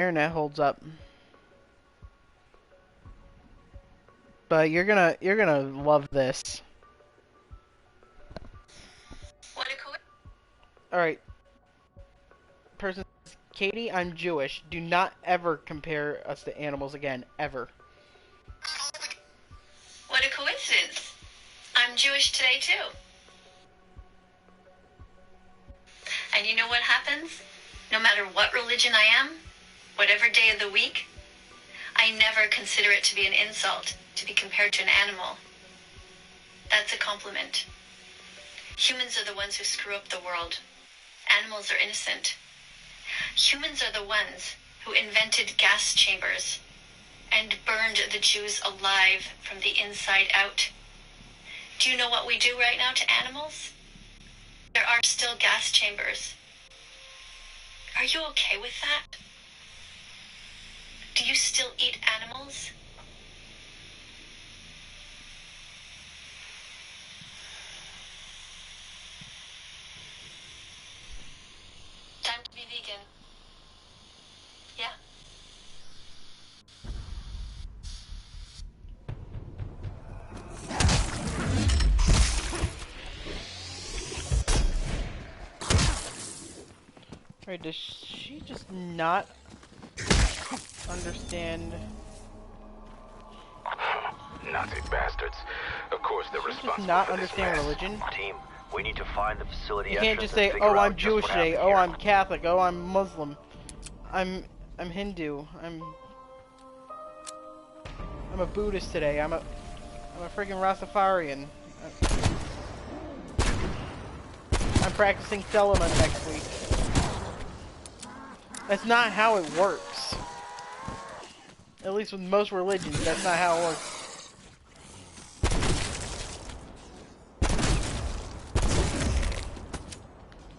internet holds up. But you're gonna love this. What a coincidence. Alright. Person, Katie, I'm Jewish. Do not ever compare us to animals again. Ever. What a coincidence. I'm Jewish today, too. And you know what happens? No matter what religion I am, whatever day of the week, I never consider it to be an insult to be compared to an animal. That's a compliment. Humans are the ones who screw up the world. Animals are innocent. Humans are the ones who invented gas chambers and burned the Jews alive from the inside out. Do you know what we do right now to animals? There are still gas chambers. Are you okay with that? Do you still eat animals? Time to be vegan. Yeah. Alright, does she just not understand? Nazi bastards. Of course they're responsible Just not for this understand mess. religion? Team, we need to find the facility You can't entrance just say, and figure oh, I'm out just Jewish what today, happened oh, here. I'm Catholic, oh, I'm Muslim, I'm Hindu, I'm a Buddhist today, I'm a freaking Rastafarian. I'm practicing Celebrant next week. That's not how it works. At least with most religions, that's not how it works.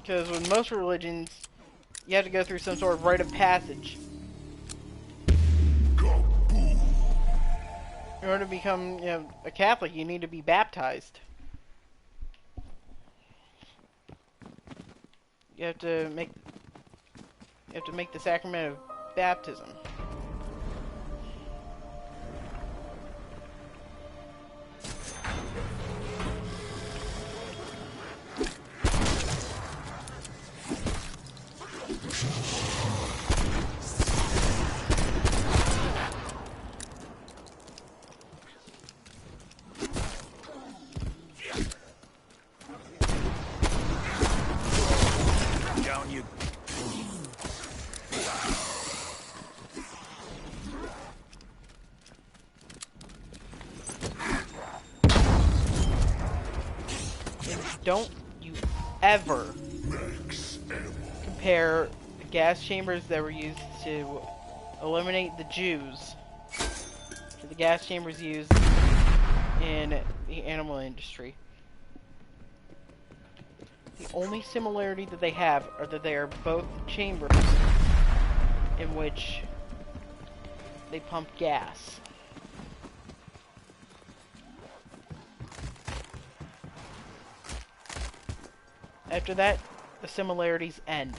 Because with most religions, you have to go through some sort of rite of passage. In order to become, you know, a Catholic, you need to be baptized. You have to make the sacrament of baptism. Down you. Don't you ever compare the gas chambers that were used to eliminate the Jews to the gas chambers used in the animal industry. The only similarity that they have are that they are both chambers in which they pump gas. After that, the similarities end.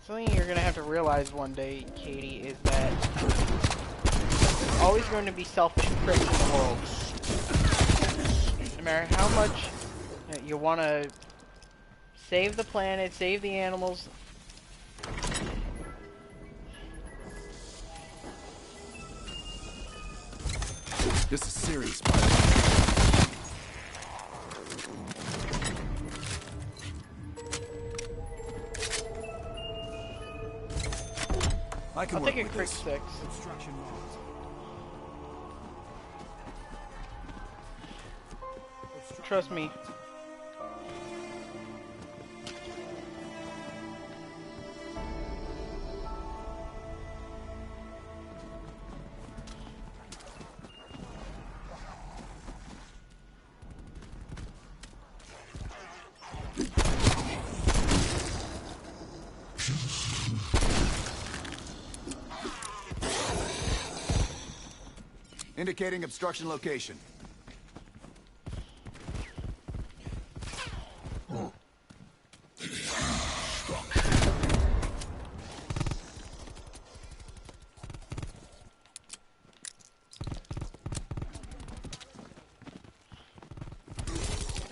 Something you're gonna have to realize one day, Katie, is that there's always going to be selfish pricks in the world. No matter how much you want to save the planet, save the animals. This is serious. I can I'll work take a with quick this. fix. Obstruction marked. Trust me. Indicating obstruction location.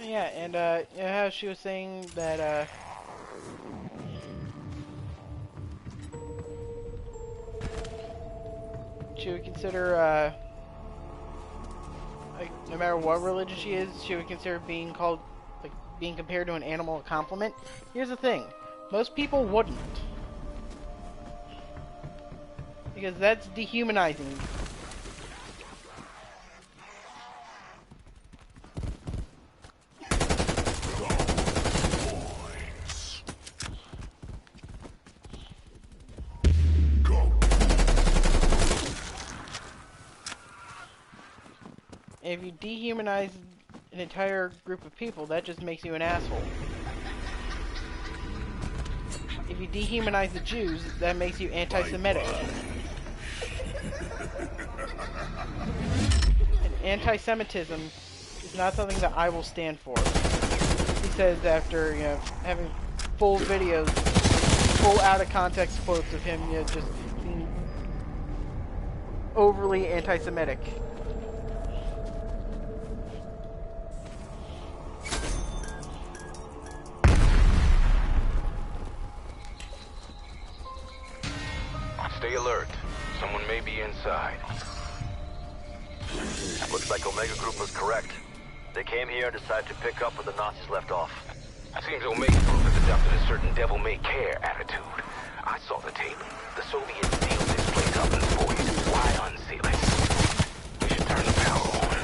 Yeah, and you know how she was saying that she would consider like no matter what religion she is, she would consider being called like being compared to an animal a compliment. Here's the thing. Most people wouldn't. Because that's dehumanizing. If you dehumanize an entire group of people, that just makes you an asshole. If you dehumanize the Jews, that makes you anti-Semitic. And anti-Semitism is not something that I will stand for. He says after, you know, having full videos, full out of context quotes of him, you know, just being overly anti-Semitic. Stay alert. Someone may be inside. Looks like Omega Group was correct. They came here and decided to pick up where the Nazis left off. Seems Omega Group has adopted a certain devil-may-care attitude. I saw the tape. The Soviets sealed this place up and void. Why unseal it? We should turn the power on.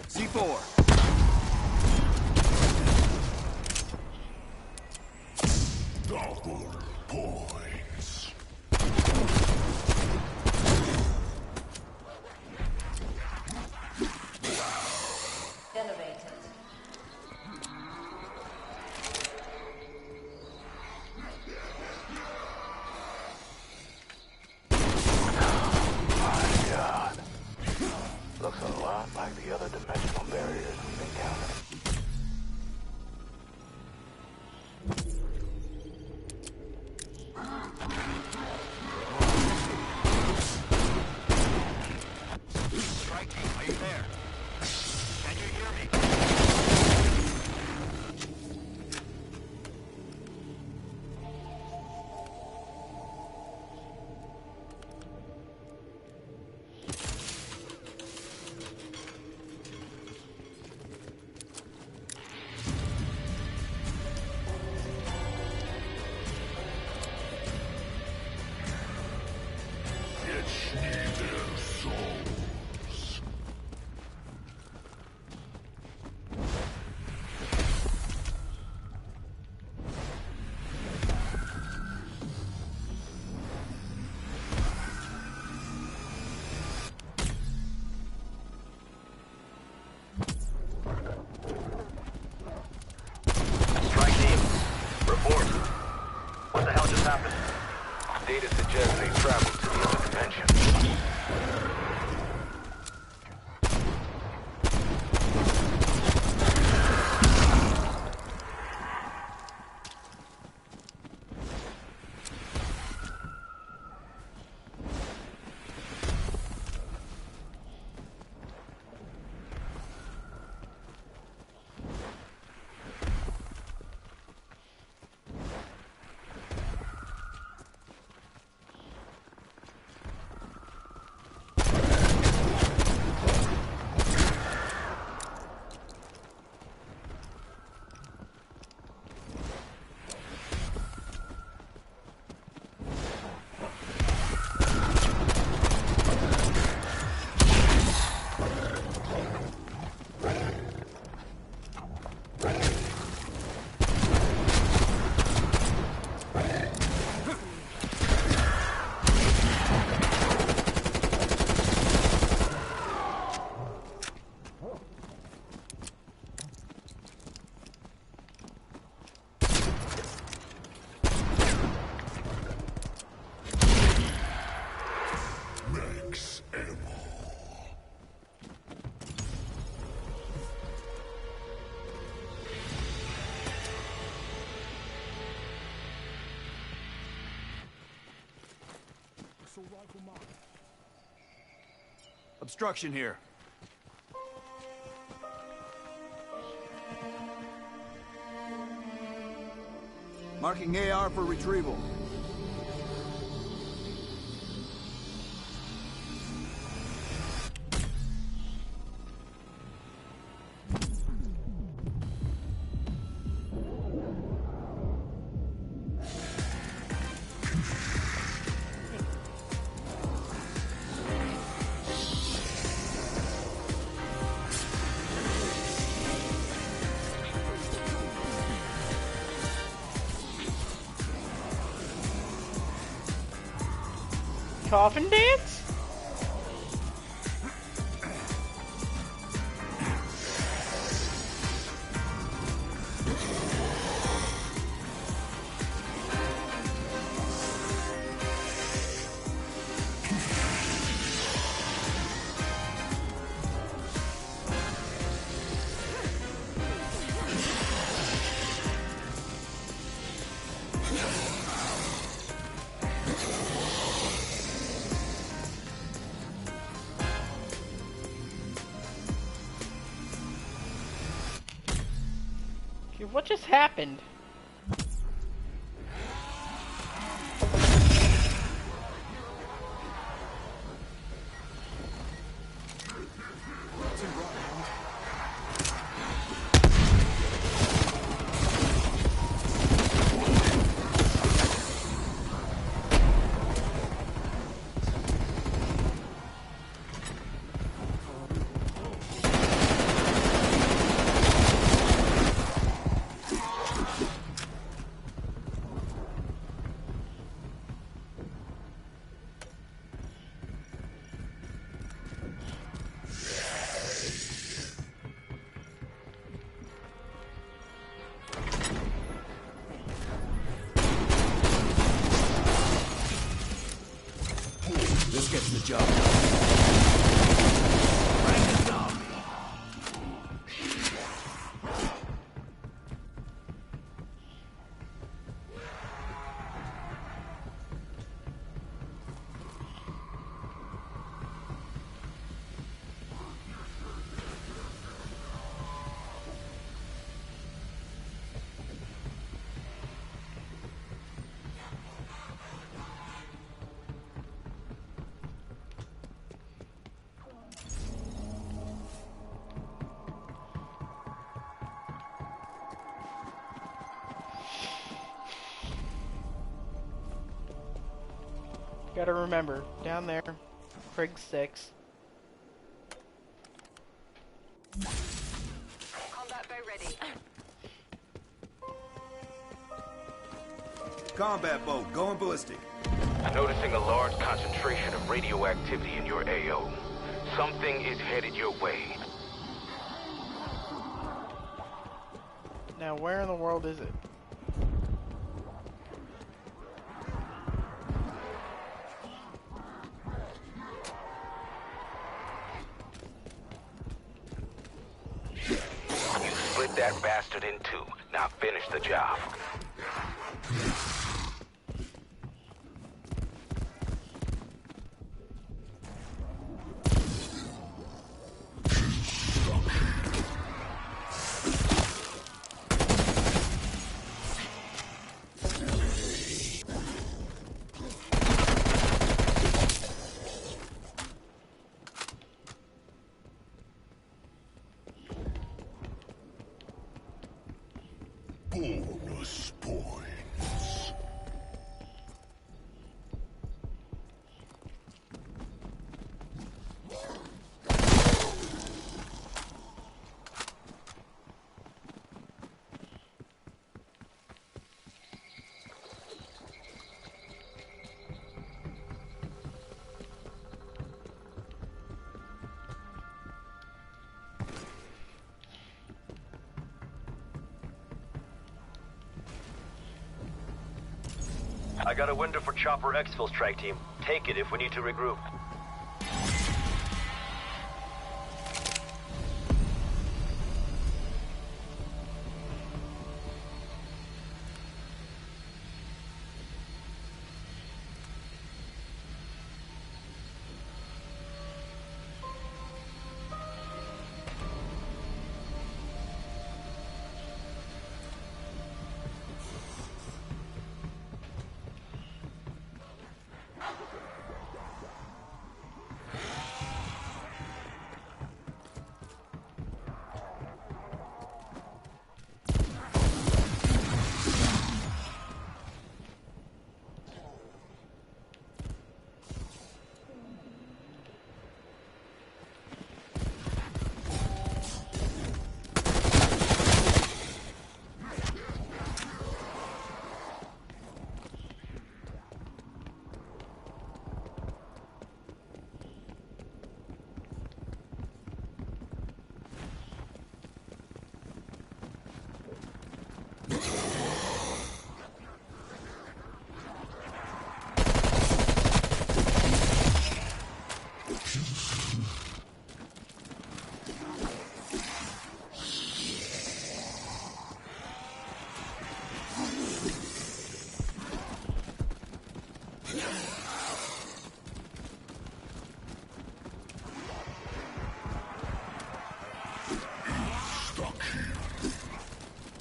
C4. Double points. Elevated. My God. Looks a lot like the other dimensional barriers we've encountered. Obstruction here. Marking AR for retrieval. Coffin dance? What just happened? This gets the job done. Brandon zombie. Gotta remember, down there, Prig 6. Combat boat ready. Combat boat going ballistic. I'm noticing a large concentration of radioactivity in your AO. Something is headed your way. Now, where in the world is it? You split that bastard in two. Now finish the job. Bonus points. I got a window for Chopper Exfil strike team. Take it if we need to regroup.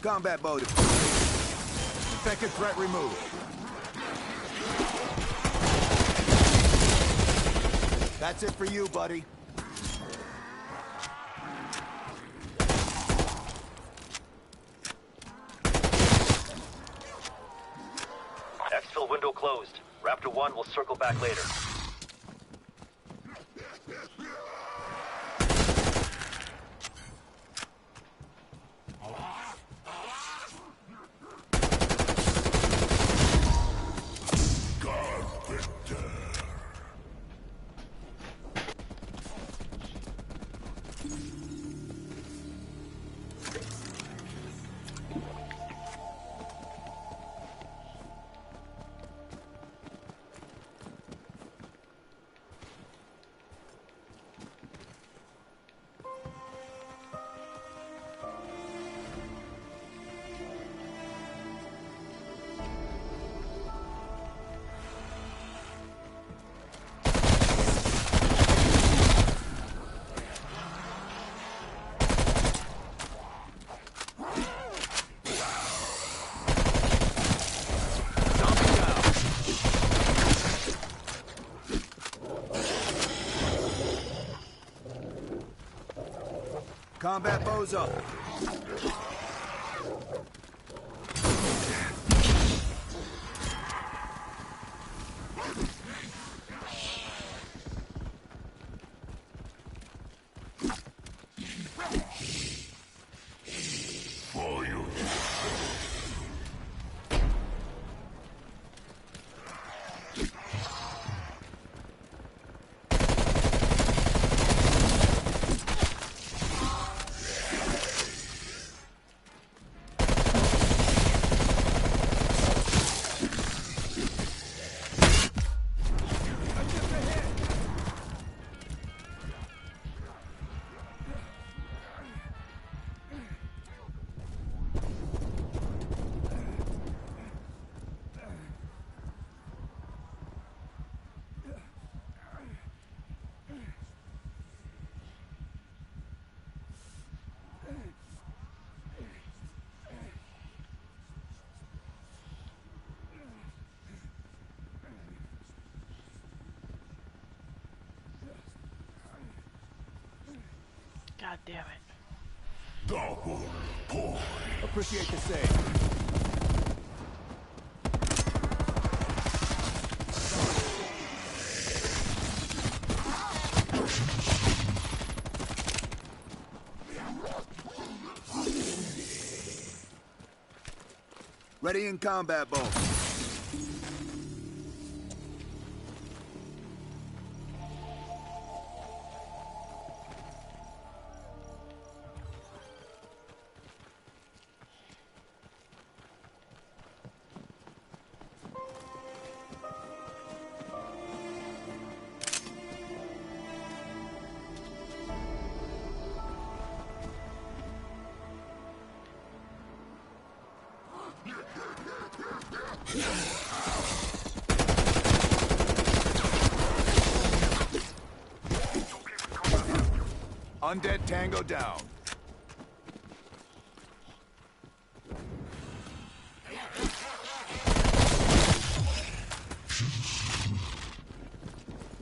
Combat bow deployed. Infected threat removed. That's it for you, buddy. Exfil window closed. Raptor 1 will circle back later. Combat bows up. God damn it. Double point. Appreciate the save. Ready in combat bow. Undead Tango down.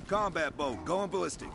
Combat boat going ballistic.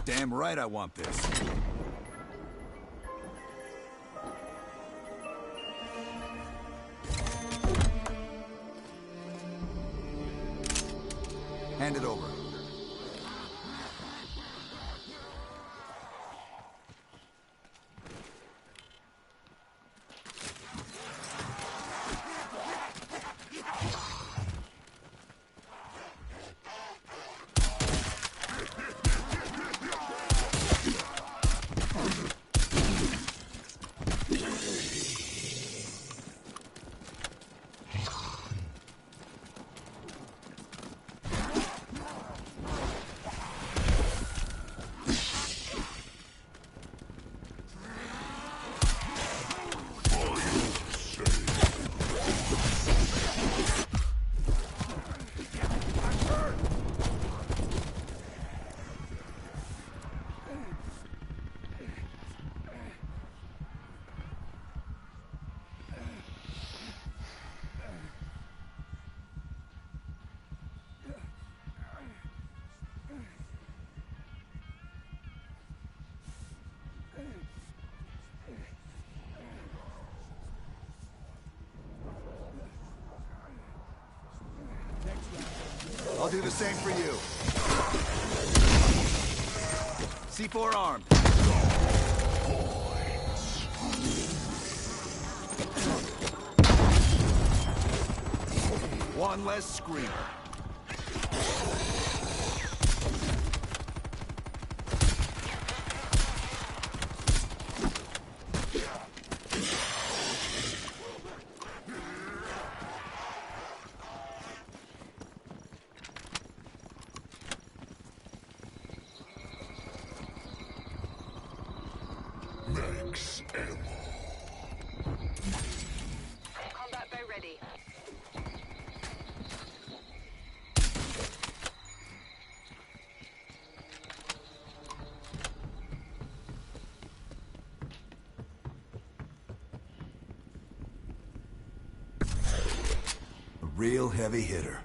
Damn right I want this. Hand it over. I'll do the same for you. C4 armed. One less screamer. Max ammo. Combat bow ready. A real heavy hitter.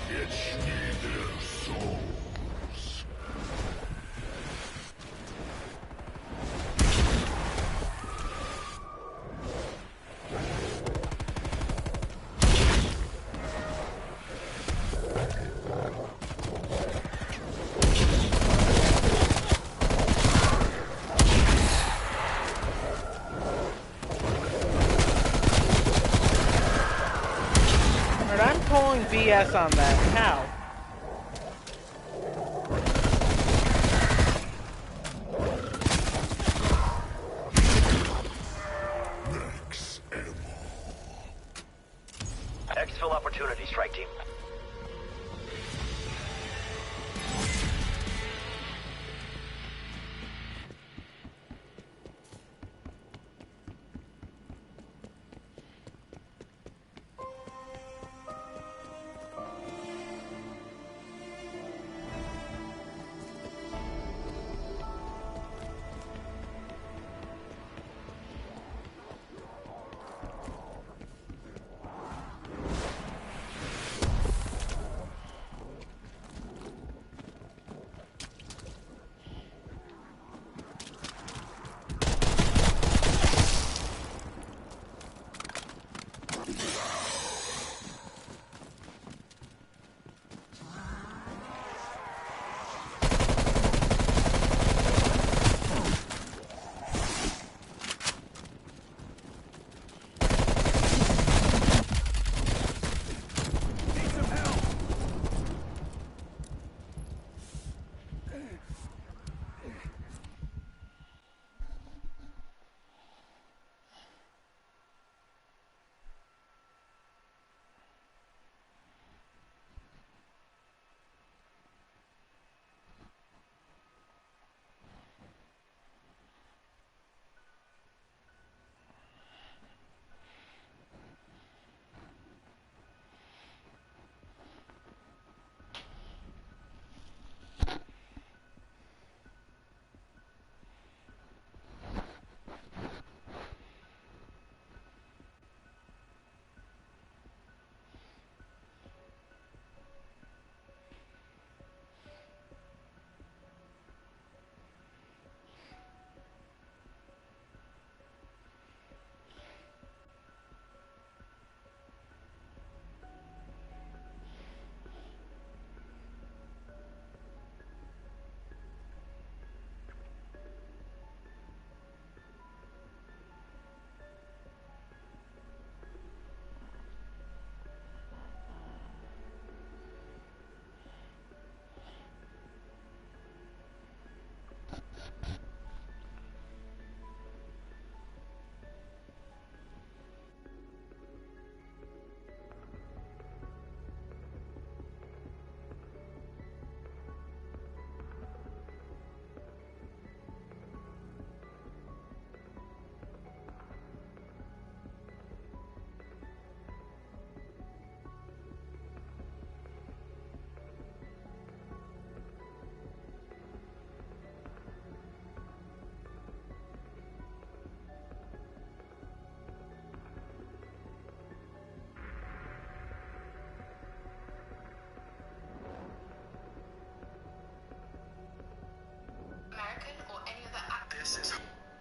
Catch me their souls. But I'm calling BS on that. How? Max ammo. Exfil opportunity, strike team.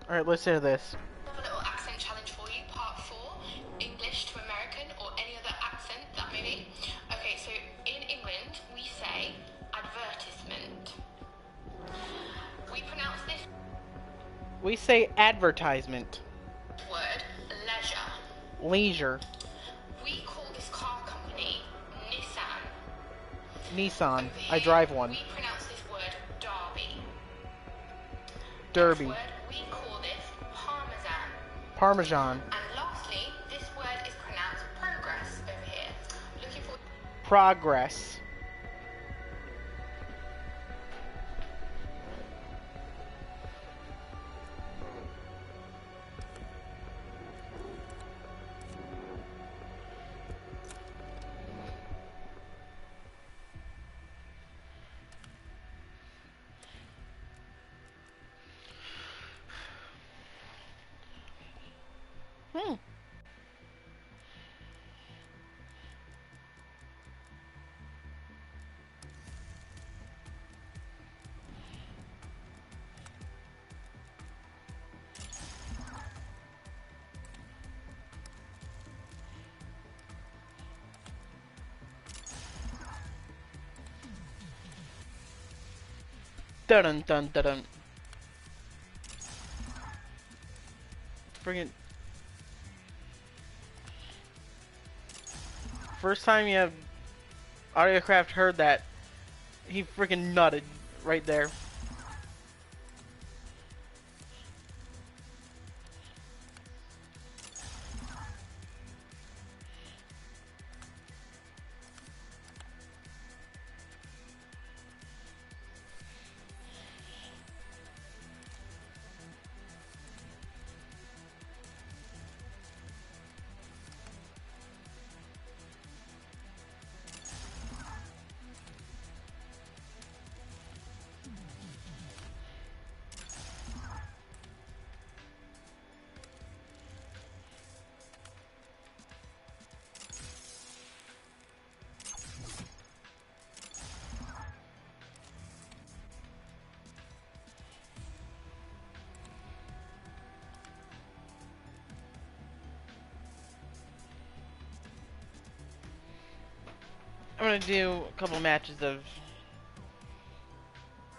Alright, listen to this. A little accent challenge for you, part 4, English to American or any other accent that may be. Okay, so in England we say advertisement. We pronounce this We say advertisement. word leisure. Leisure. We call this car company Nissan. Nissan. Over I here, drive one. We pronounce this word Derby. Derby. Next word, we call this Parmesan. Parmesan. And lastly, this word is pronounced progress over here. Looking for Progress. Hmm. Dun dun dun dun dun. Friggin'. First time you have Audiocraft heard that, he freaking nutted right there. I'm gonna do a couple matches of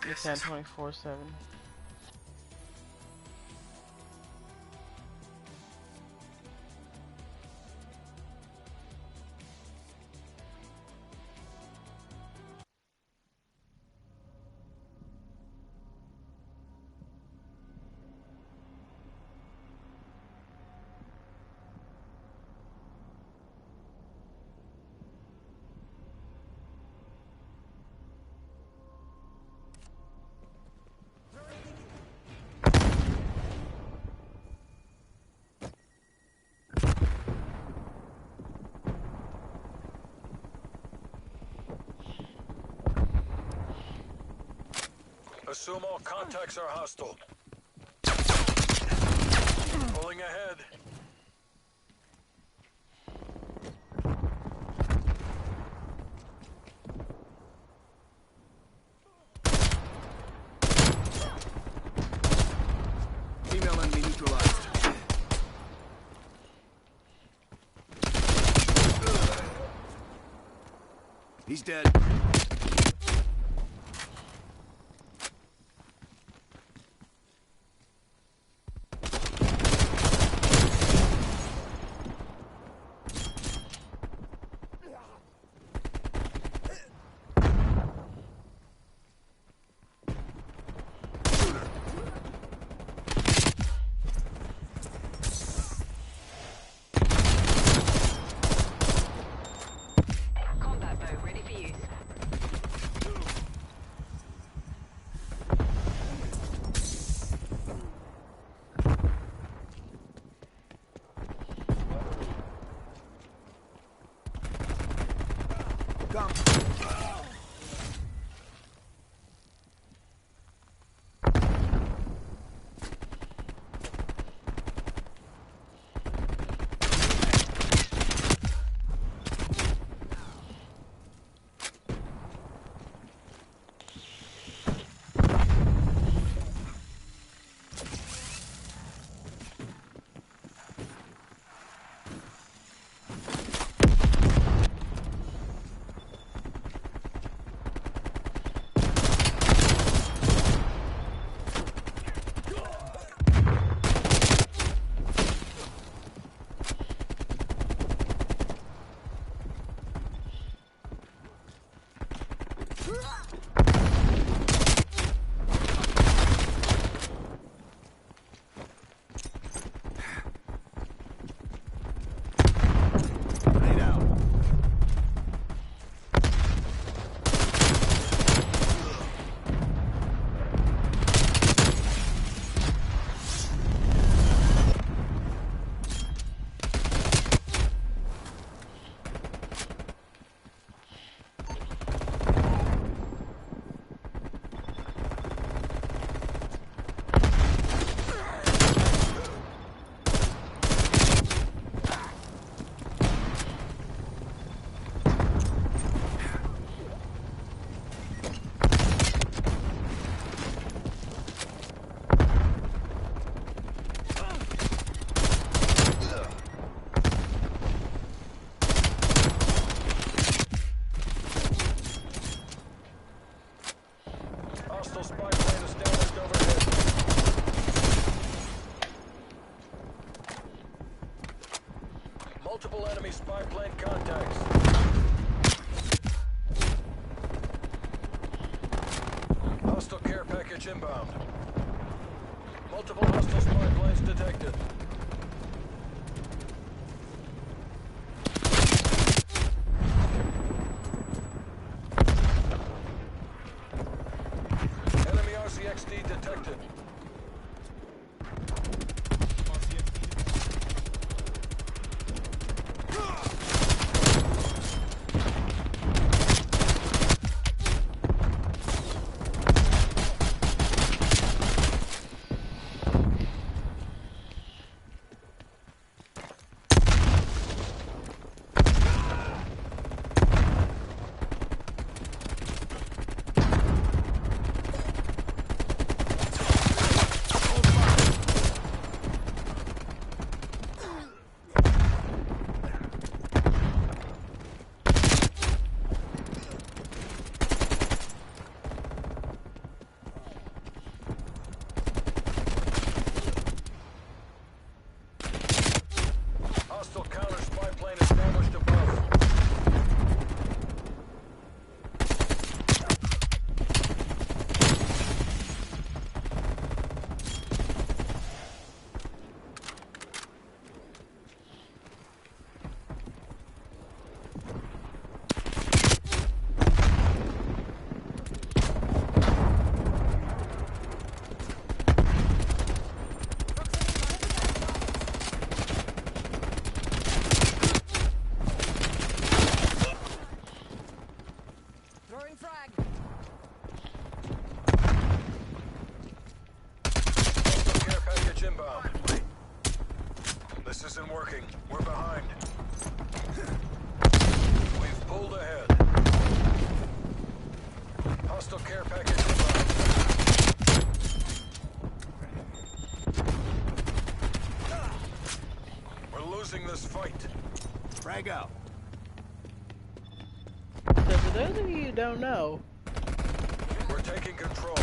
Nissan 24/7. Assume all contacts are hostile. Pulling ahead. Female enemy neutralized. He's dead. Combat bow ready for use. Multiple enemy spy plane contacts. Hostile care package inbound. Multiple hostile spy planes detected. Enemy RCXD detected. Hostile counter spy plane established above. Throwing frag. Hostile care package inbound. This isn't working. We're behind. We've pulled ahead. Hostile care package inbound. We're losing this fight. Frag out. So for those of you who don't know, We're taking control.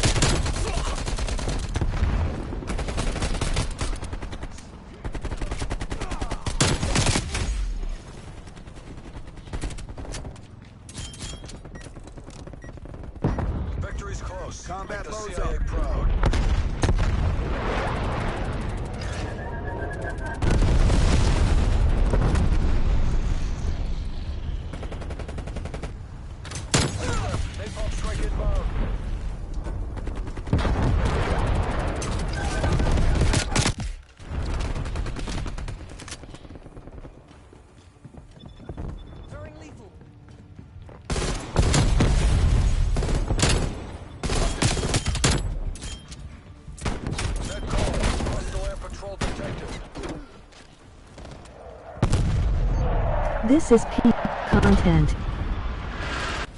Victory's close. Combat Make the mode's CIA up. proud. Napalm strike inbound. Throwing lethal. Net call. Hostile air patrol detected. This is peak content.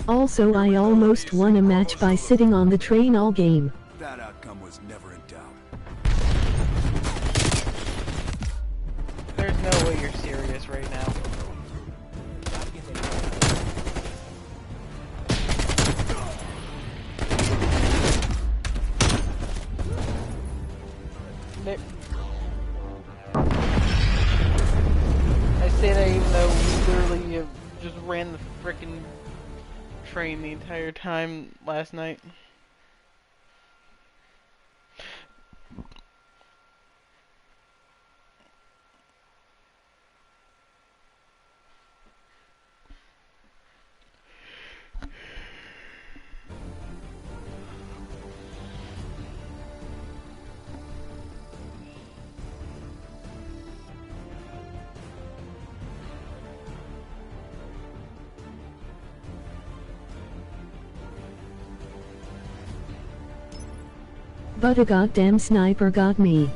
Also, I almost won a match by sitting on the train all game. That outcome was never in doubt. there's no way you're serious right now. Nick. I say that even though we literally just ran the frickin' train the entire time last night. But a goddamn sniper got me.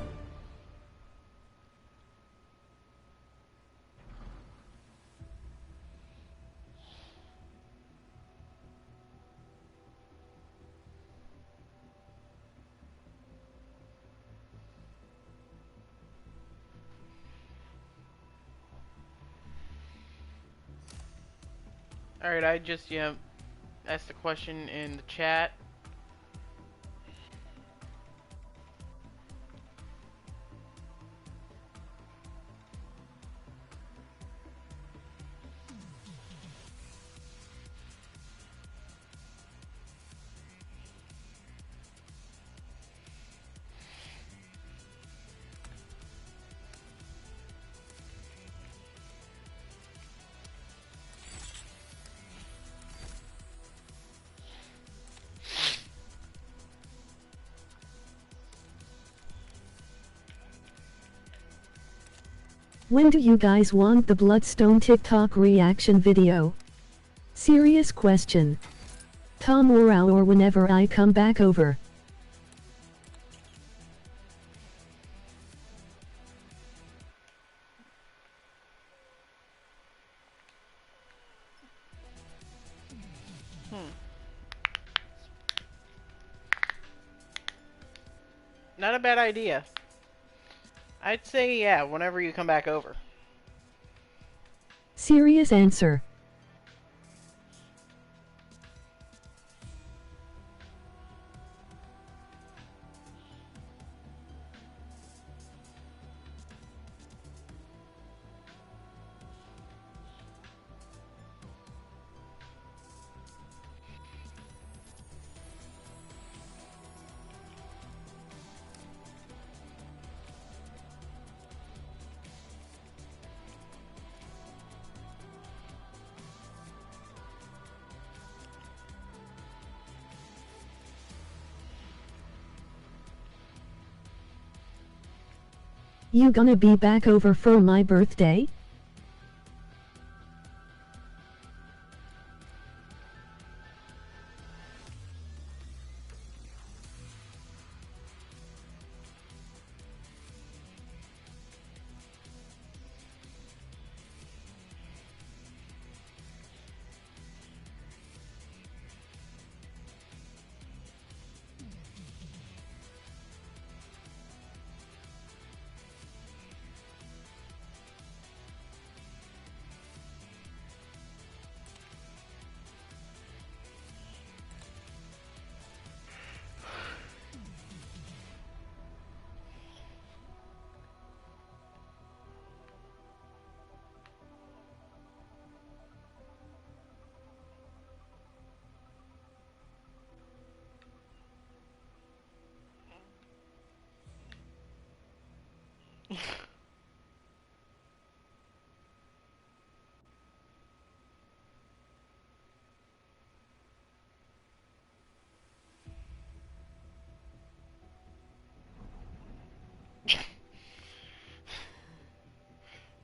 Alright, I just, asked the question in the chat. When do you guys want the Bloodstone TikTok reaction video? Serious question. Tomorrow or whenever I come back over. Not a bad idea. I'd say, yeah, whenever you come back over. Serious answer. You gonna be back over for my birthday?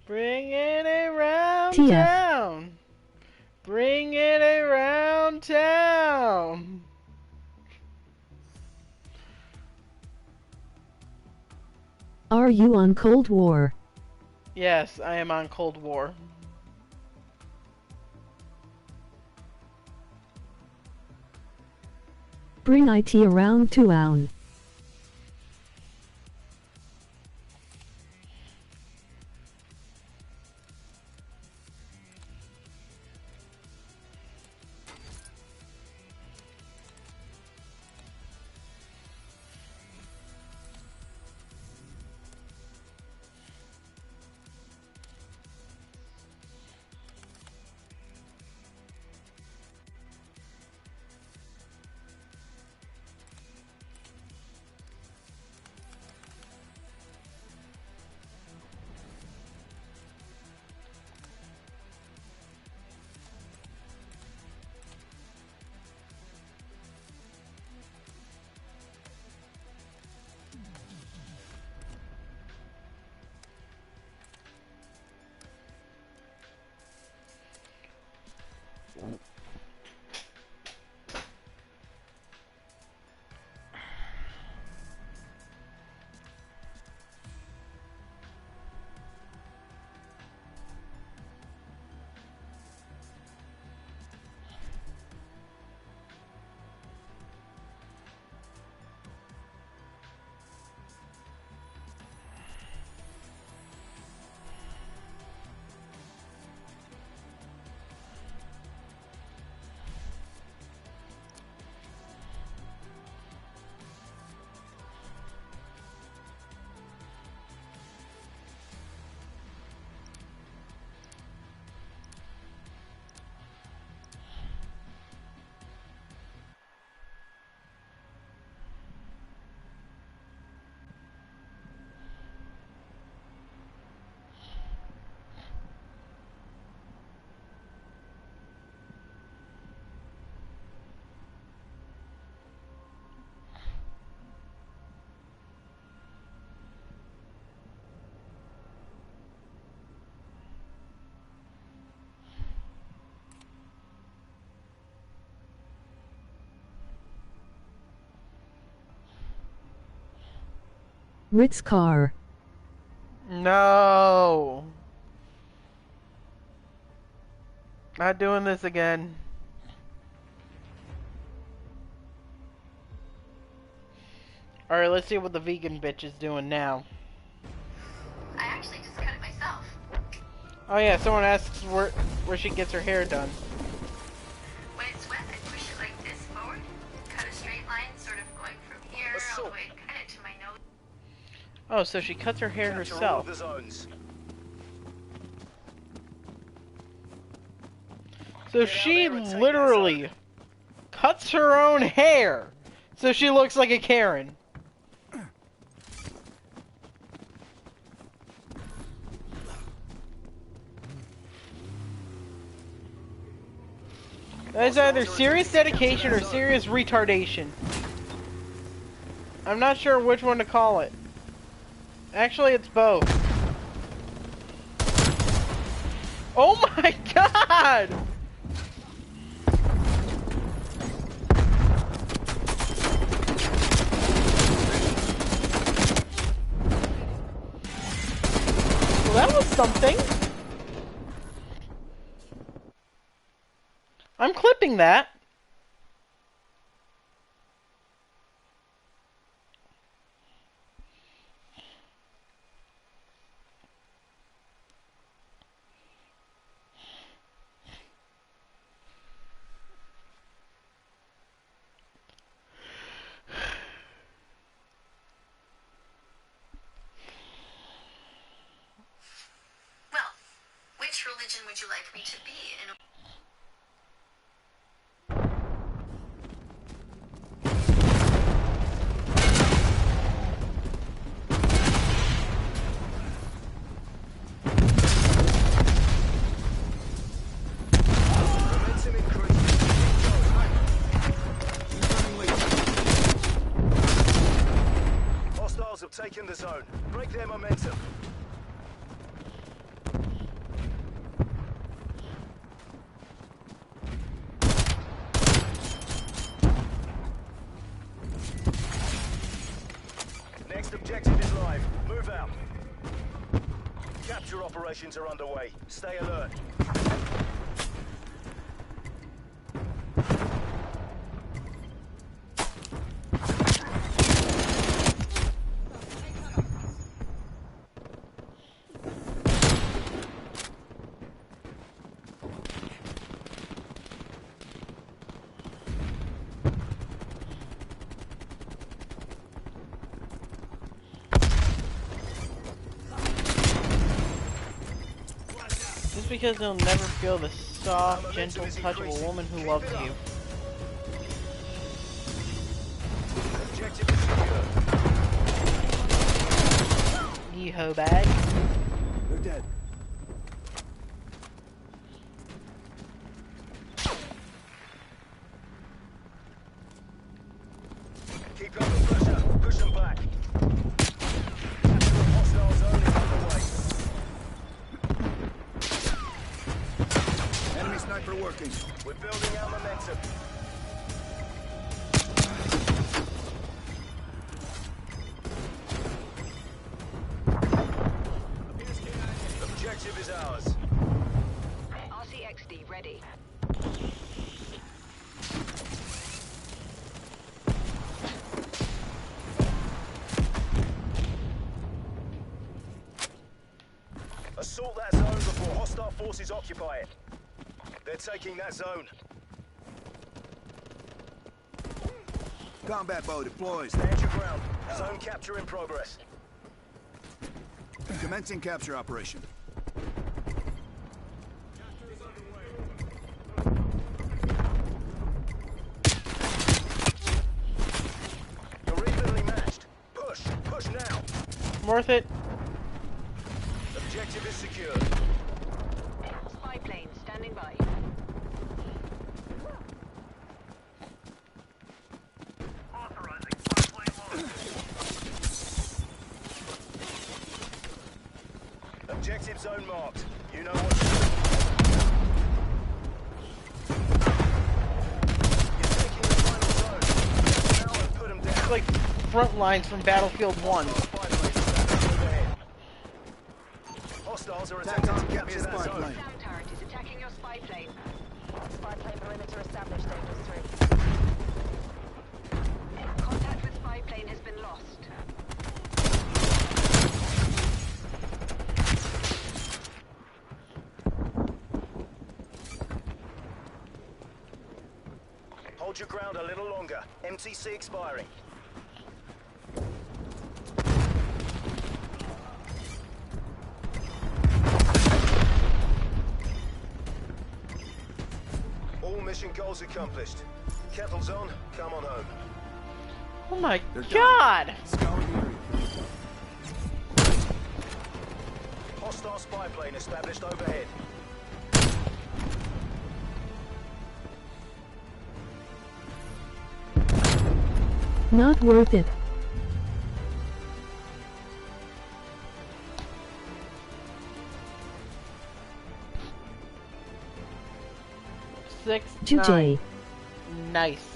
Bring it around TF. town. Bring it around town. Are you on Cold War? Yes, I am on Cold War. Bring it around town. Ritz car. No. Not doing this again. Alright, let's see what the vegan bitch is doing now. I actually just cut it myself. Oh yeah, someone asks where she gets her hair done. When it's wet, I push it like this forward, cut a straight line, sort of going from here all the way kind of to my nose. Oh, so she cuts her hair herself. So she literally cuts her own hair, so she looks like a Karen. That is either serious dedication or serious retardation. I'm not sure which one to call it. Actually, it's both. Oh my god! Well, that was something. I'm clipping that. Well, which religion would you like me to be in a... Hostiles have taken the zone. Break their momentum. Next objective is live. Move out. Capture operations are underway. Stay alert. Just because you'll never feel the soft, gentle touch of a woman who loves you. Objective is secure. You hoe bag. They're dead. Keep up the pressure. Push them back. Capture of hostile zone is underway. Enemy sniper working. We're building our momentum. Objective is ours. RCXD ready. Assault that zone before hostile forces occupy it. They're taking that zone. Combat bow deploys. Stand your ground. Zone capture in progress. Commencing capture operation. You're evenly matched. Push. Push now. Worth it. Objective is secure. Spy plane standing by. Objective zone marked. You know what to do. You're taking the final zone. Now and put them down. It's like front lines from Battlefield 1. Spy plane are attempting to get me to that Spy zone. plane. SAM turret is attacking your spy plane. Spy plane perimeter established, Angels 3. Contact with spy plane has been lost. Hold your ground a little longer. MTC expiring. All mission goals accomplished. Kettle's on. Come on home. Oh my They're done. god! Scour the area. Hostile spy plane established overhead. Not worth it. Six, Juj. nine. Nice.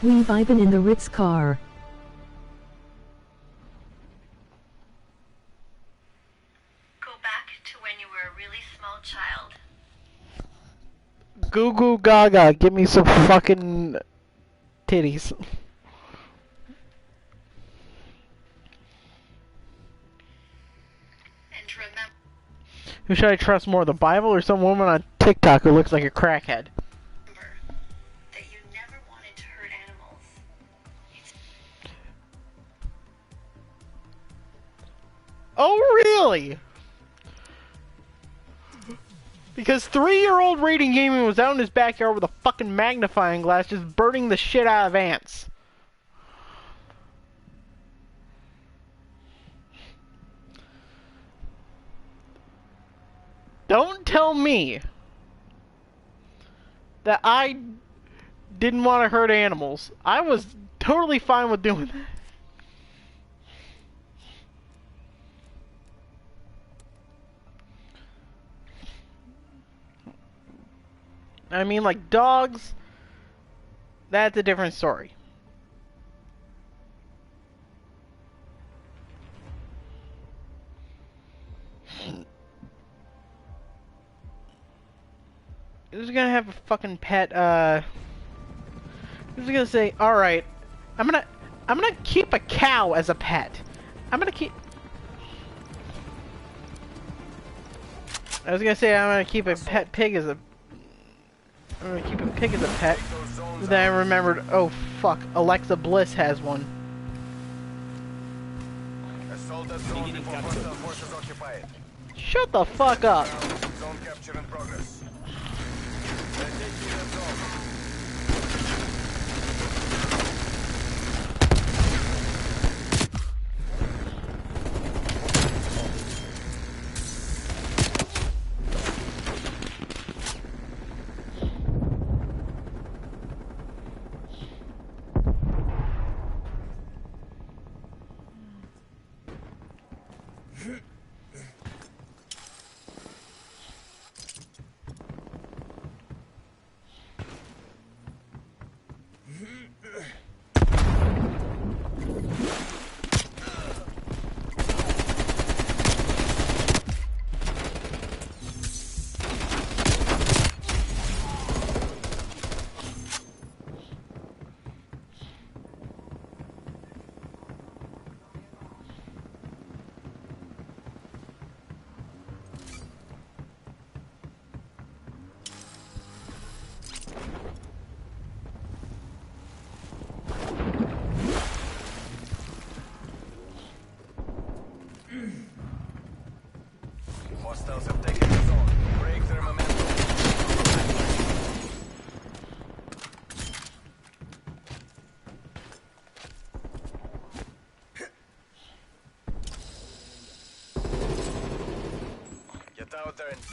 We vibin' in the Ritz car. Go back to when you were a really small child. Goo goo gaga, give me some fucking titties. And remember Who should I trust more, the Bible or some woman on TikTok who looks like a crackhead? that you never wanted to hurt animals. Oh, really? Because 3-year-old Rating Gaming was out in his backyard with a fucking magnifying glass just burning the shit out of ants. Don't tell me that I didn't want to hurt animals. I was totally fine with doing that. I mean, like, dogs, that's a different story. Who's gonna have a fucking pet, who's gonna say, alright, I'm gonna keep a cow as a pet. I was gonna say I'm gonna keep a pet pig as a... I'm gonna keep a pig as a pet. But then I remembered, oh fuck, Alexa Bliss has one. Assault that zone before hostile forces occupy it. Shut the fuck up. Zone capture in progress. They're taking that zone.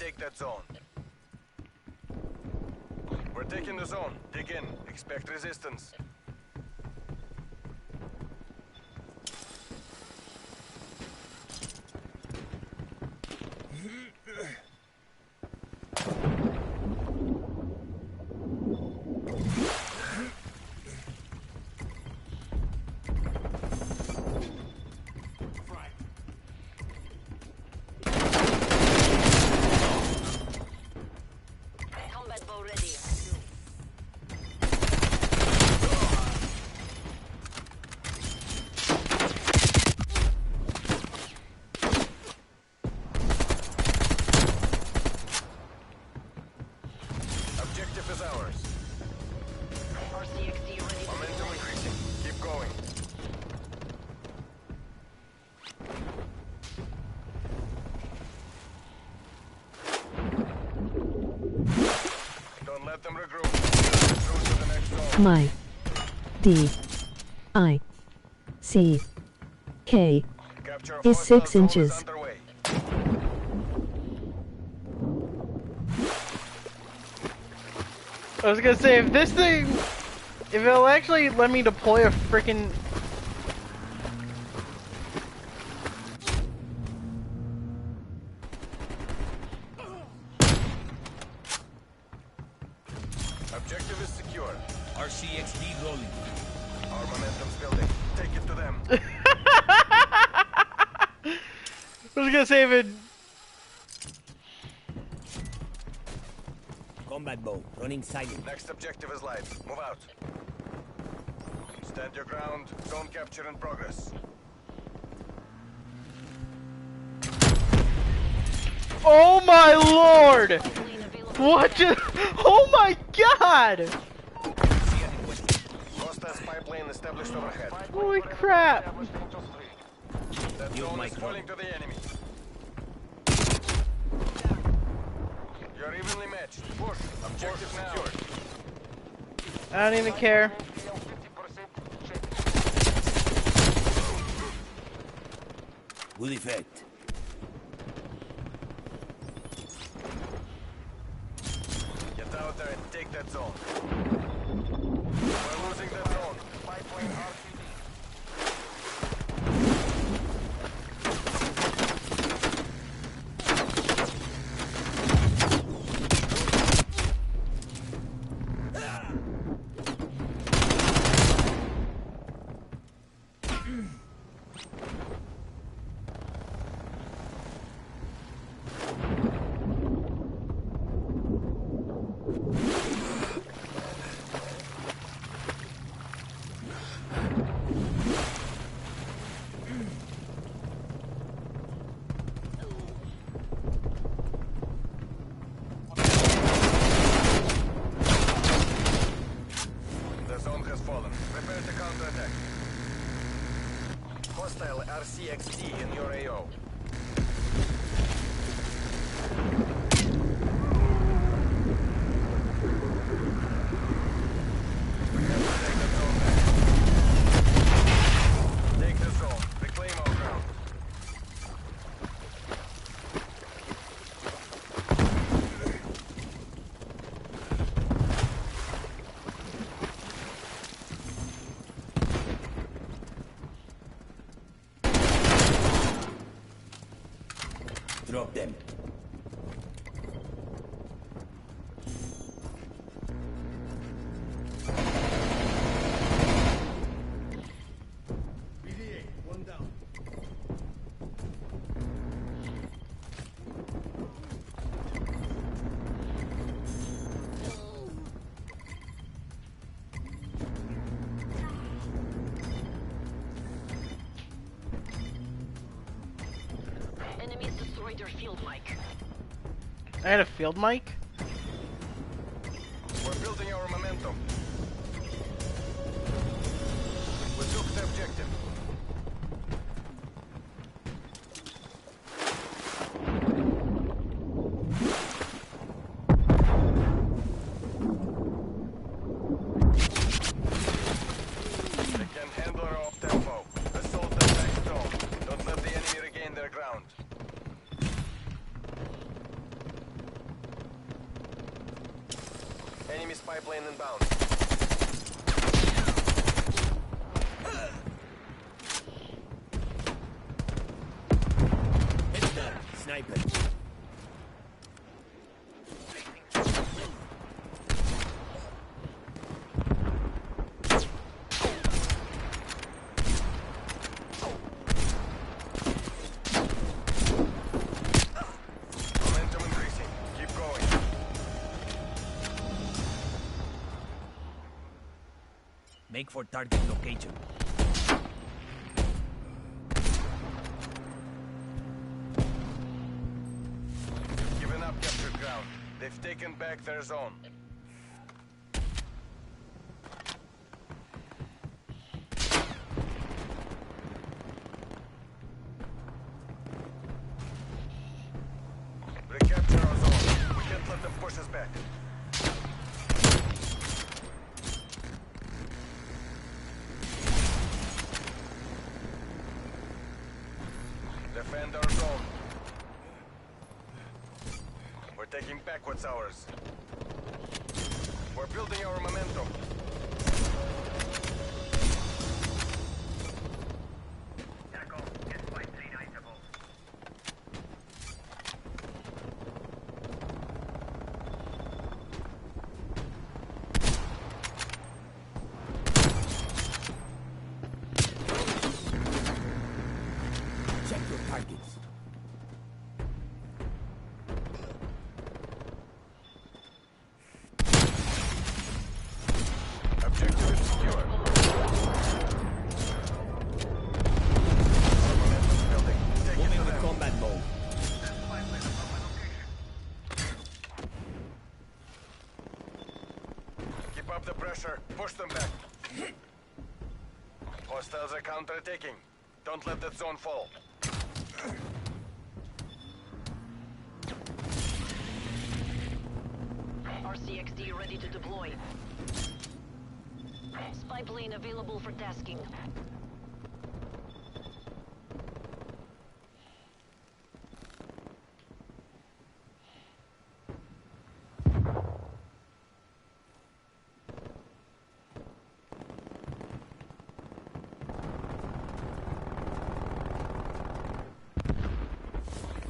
take that zone. We're taking the zone. Dig in. Expect resistance. Combat bow ready. Objective is ours. RCXD ready. Momentum increasing. Keep going. Don't let them regroup. Through to the next zone. My D I C K Capture of is hostile 6 zone inches. is underway. I was gonna say, if this thing, if it'll actually let me deploy a freaking. Objective is secure. RCXD rolling. Our momentum's building. Take it to them. I was gonna say, if it. Combat bow running silent. Next objective is live. Move out. Stand your ground. Zone capture in progress. Oh my lord! What just. Oh my god! Hostiles pipeline established overhead. Holy crap! That Use zone my is drone. falling to the enemy. You're evenly matched. Push. Objective secured. I don't even care. Good effect. Get out there and take that zone. We're losing that zone. Pipeline RTB. The zone has fallen. Prepare to counterattack. Hostile RCXD in your AO. Take the zone. Reclaim our ground. Drop them. One down. Enemies destroyed their field mic. I had a field mic? We're building our momentum. We took the objective. They can handle our off-tempo. Assault the next zone. Don't let the enemy regain their ground. plane inbound. Heads down. Sniper. Momentum increasing. Keep going. Make for target location. Giving up captured ground. They've taken back their zone. Recapture our zone. We can't let them push us back. Defend our zone. We're taking back what's ours. We're building our momentum. Check your targets. Objective is secure. Momentum's building. Take it Moving to to them. combat mode. Keep up the pressure. Push them back. Hostiles are counter-attacking. Don't let that zone fall. RCXD ready to deploy. Spy plane available for tasking.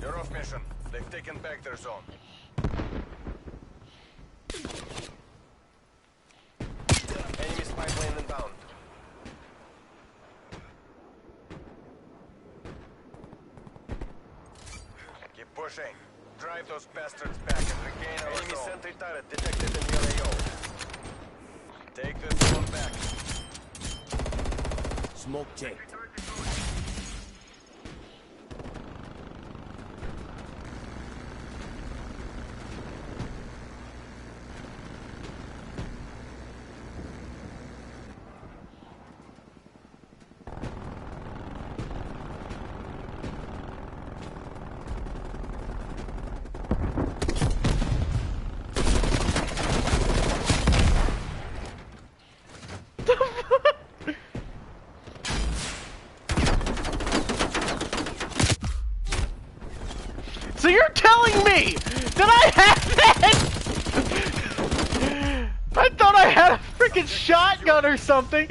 You're off mission. They've taken back their zone. Enemy spy plane inbound. Keep pushing. Drive those bastards back and regain our enemy zone. Sentry turret detected in your AO. Take this zone back. Smoke checked. So you're telling me that I have that? I thought I had a freaking shotgun or something,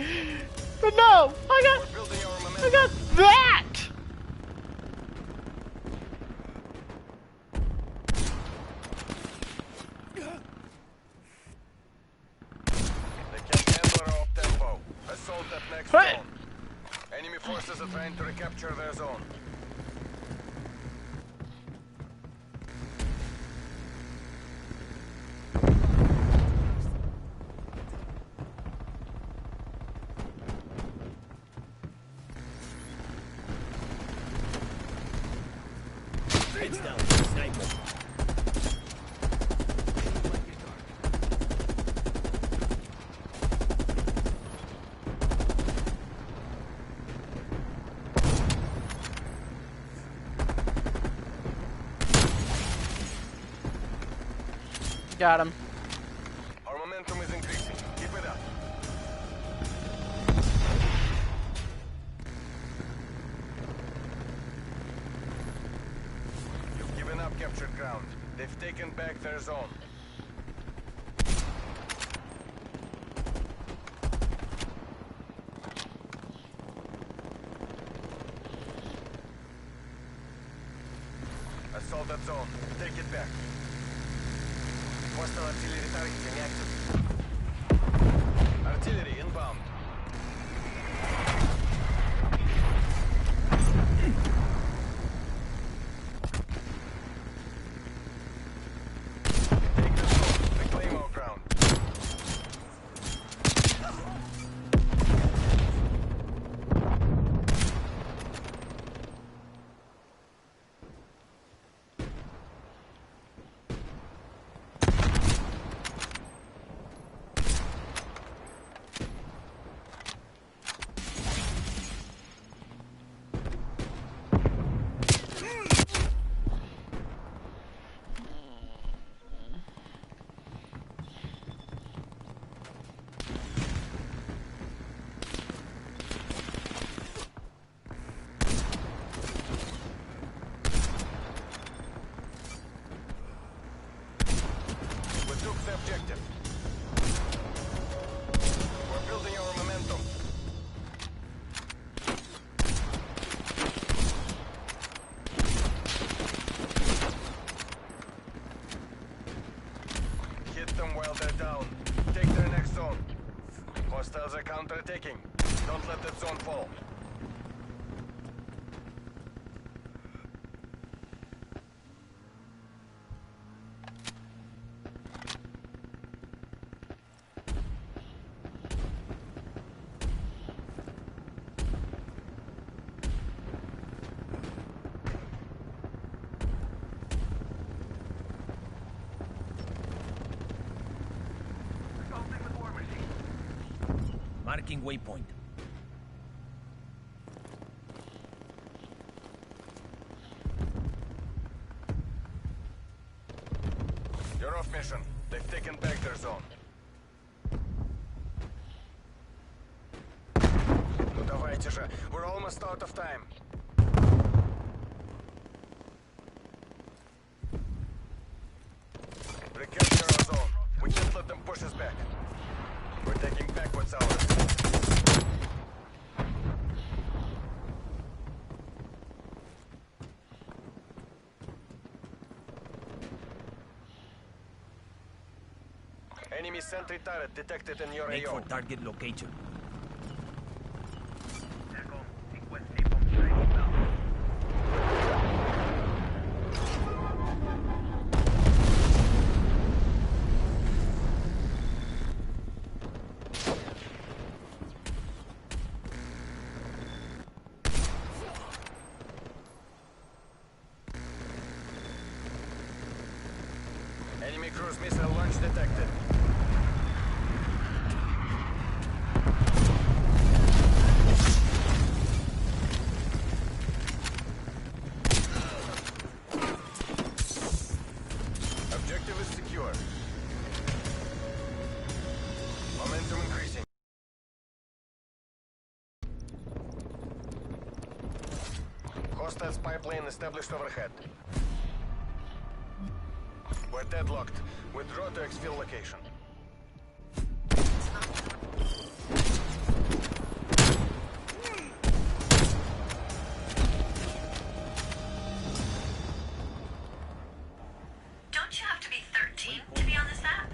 but no, I got that. They can't handle our up-tempo. Assault that next zone. Enemy forces are trying to recapture their zone. Heads down. Sniper. Got him. Our momentum is increasing. Keep it up. You've given up captured ground. They've taken back their zone. assault that zone. Take it back. Hostile artillery targeting active. Artillery inbound. Take the zone. Reclaim our ground. The objective. We're building our momentum. Hit them while they're down. Take their next zone. Hostiles are counterattacking. Don't let that zone fall. Marking waypoint. You're off mission. They've taken back their zone. Ну давайте же. We're almost out of time. Recapture our zone. We can't let them push us back. We're taking back what's ours. Enemy sentry turret detected in your Make AO. for target location. Enemy cruise missile launch detected. Objective is secure. Momentum increasing. Hostile spy plane established overhead. We're deadlocked. Withdraw to exfil location. Don't you have to be 13 to be on this app?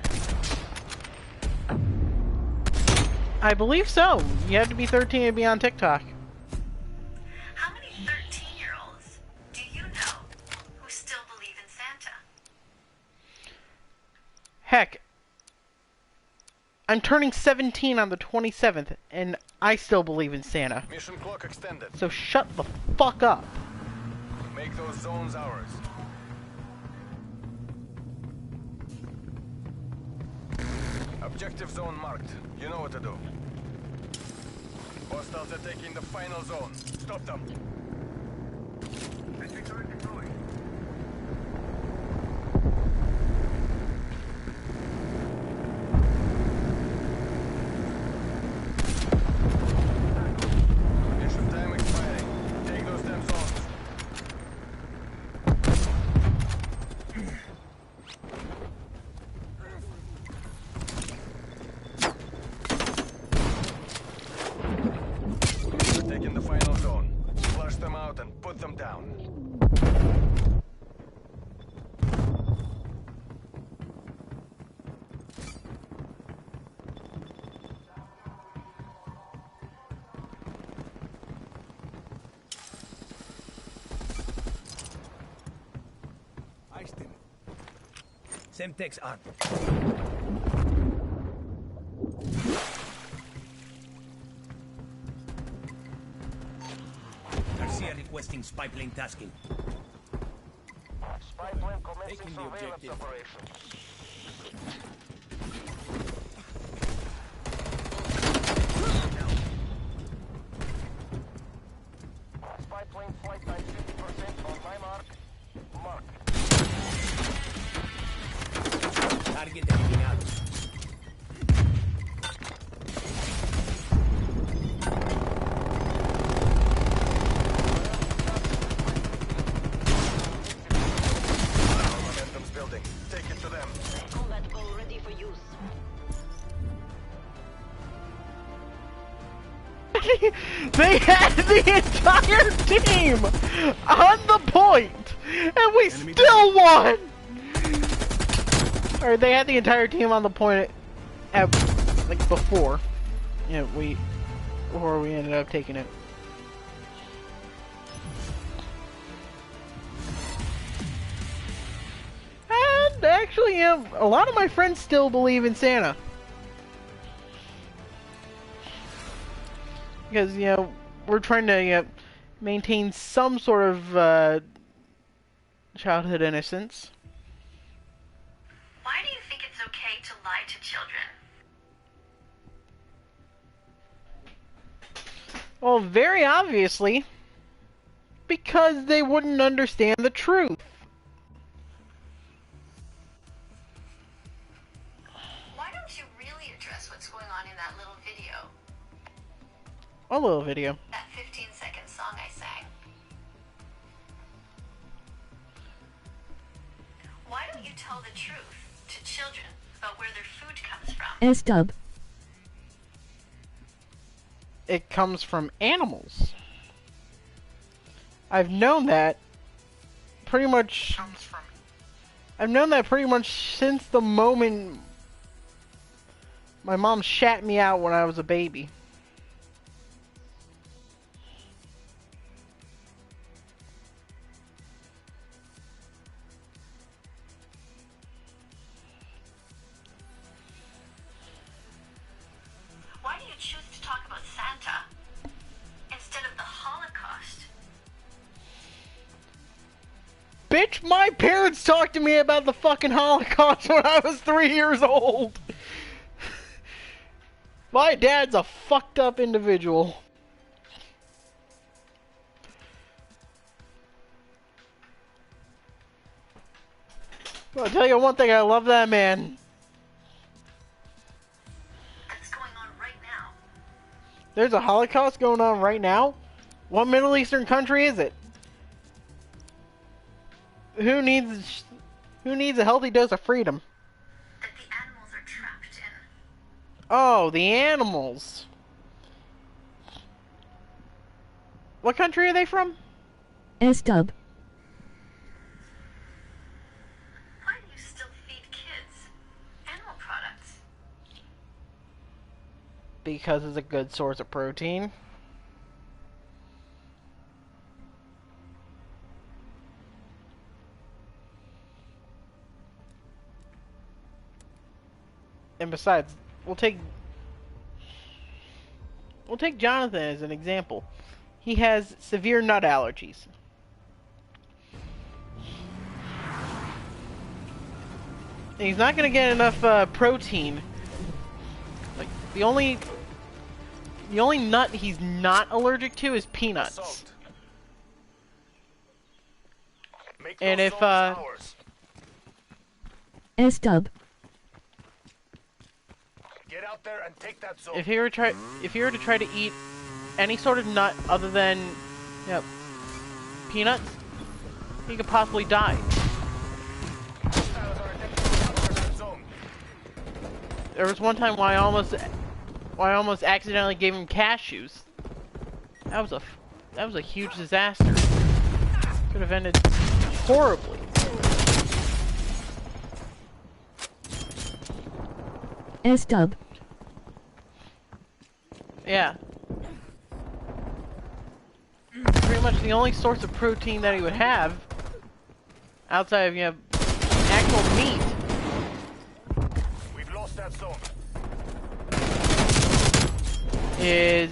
I believe so. You have to be 13 to be on TikTok. How many 13-year-olds do you know who still believe in Santa? Heck, I'm turning 17 on the 27th, and I still believe in Santa. Mission clock extended. So shut the fuck up. Make those zones ours. Objective zone marked. You know what to do. Hostiles are taking the final zone. Stop them. Entry turret deployed. Mission time expiring. Take those damn zones. Taking the final zone. Flush them out and put them down. Semtex on. Garcia requesting spy plane tasking. Spy plane commencing Taking the surveillance objective. operation. Spy plane flight time 50% on my mark. Mark. Target eliminado. Our momentum's building. Take it to them. Combat bow ready for use. They had the entire team on the point, and we still won! Or they had the entire team on the point at, like, before. Yeah, before we ended up taking it. And actually, a lot of my friends still believe in Santa. Because, you know, we're trying to maintain some sort of childhood innocence. Why do you think it's okay to lie to children? Well, very obviously, because they wouldn't understand the truth. Why don't you really address what's going on in that little video? A little video. That 15-second song I sang. Why don't you tell the truth to children about where their food comes from? S-dub. It comes from animals. I've known that pretty much. I've known that pretty much since the moment my mom shat me out when I was a baby. Why do you choose to talk about Santa instead of the Holocaust? Bitch, my parents talked to me about the fucking Holocaust when I was 3 years old. My dad's a fucked up individual. Well, I'll tell you one thing, I love that man. That's going on right now. There's a Holocaust going on right now? What Middle Eastern country is it? Who needs a healthy dose of freedom? That the animals are trapped in. Oh, the animals. What country are they from? S-dub. Why do you still feed kids animal products? Because it's a good source of protein. And besides, we'll take Jonathan as an example. He has severe nut allergies. And he's not going to get enough protein. Like the only nut he's not allergic to is peanuts. Salt. Make And those if, zones ours. S-dub. Get out there and take that zone. If he were to try to eat any sort of nut other than, peanuts, he could possibly die. There was one time why I almost accidentally gave him cashews. That was a huge disaster. Could have ended horribly. S-dub. Yeah. Pretty much the only source of protein that he would have, outside of, actual meat, zone. is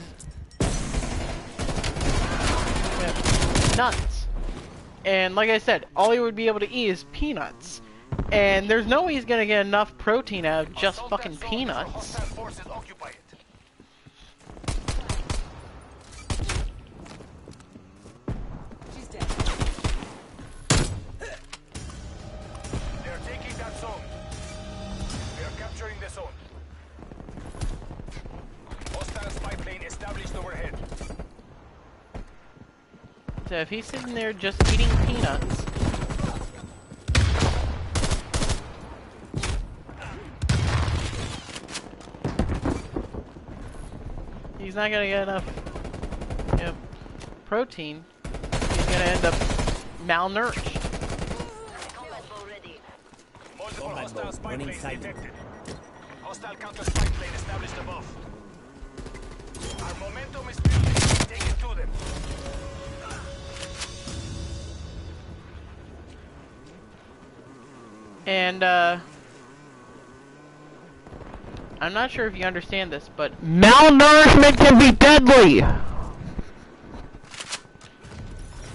nuts. And like I said, all he would be able to eat is peanuts. And there's no way he's gonna get enough protein out of just fucking peanuts. She's dead. They're taking that zone. We are capturing the zone. Hostile spy plane established overhead. So if he's sitting there just eating peanuts, he's not gonna get enough, protein. He's gonna end up malnourished. Multiple Combat hostile mode. spy Running planes sight. detected. Hostile counter spy plane established above. Our momentum is building. Take it to them. And I'm not sure if you understand this, but malnourishment can be deadly.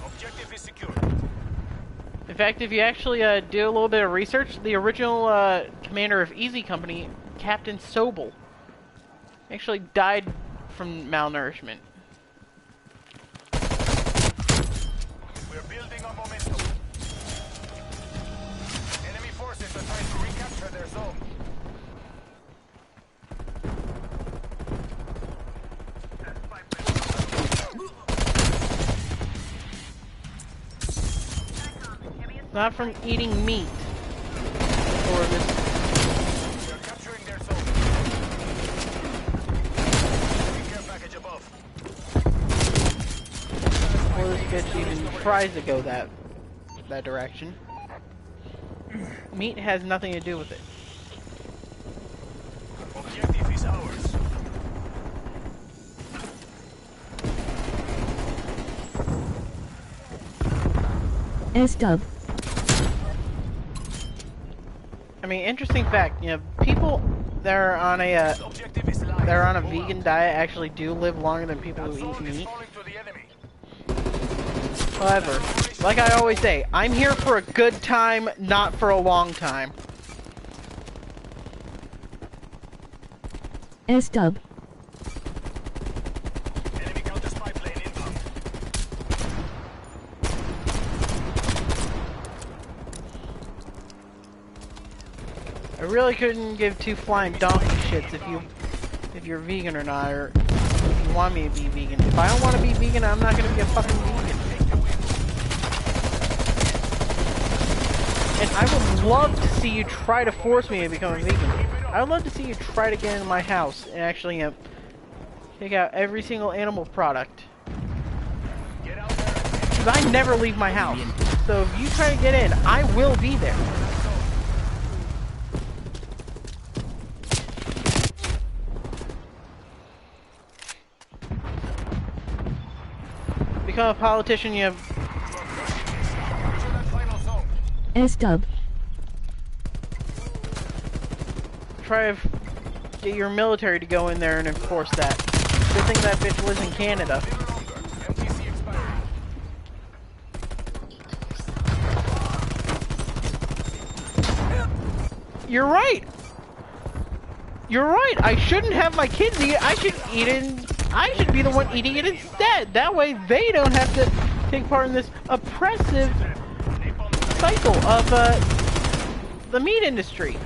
Objective is secure. In fact, if you actually do a little bit of research, the original commander of Easy Company, Captain Sobel, actually died from malnourishment. We're building on momentum. Enemy forces are trying to recapture their zone. Not from eating meat. Or this. We're capturing their zone. Care package above. Or this bitch even tries to go that direction. Meat has nothing to do with it. Objective is ours. S-dub. I mean, interesting fact, people that are on a Objective is live. that are on a vegan diet actually do live longer than people who eat Zone is meat. falling to the enemy. However, like I always say, I'm here for a good time, not for a long time. S-dub. Enemy counter spy plane inbound. I really couldn't give two flying donkey shits if you're vegan or not, or if you want me to be vegan. If I don't want to be vegan, I'm not gonna be a fucking vegan. And I would love to see you try to force me to become a vegan. I would love to see you try to get into my house and actually take out every single animal product. Because I never leave my house. So if you try to get in, I will be there. Become a politician, you have S-dub. try to get your military to go in there and enforce that. Good thing that bitch lives in Canada. You're right. You're right. I shouldn't have my kids eat it. I should eat it. I should be the one eating it instead. That way they don't have to take part in this oppressive cycle of the meat industry.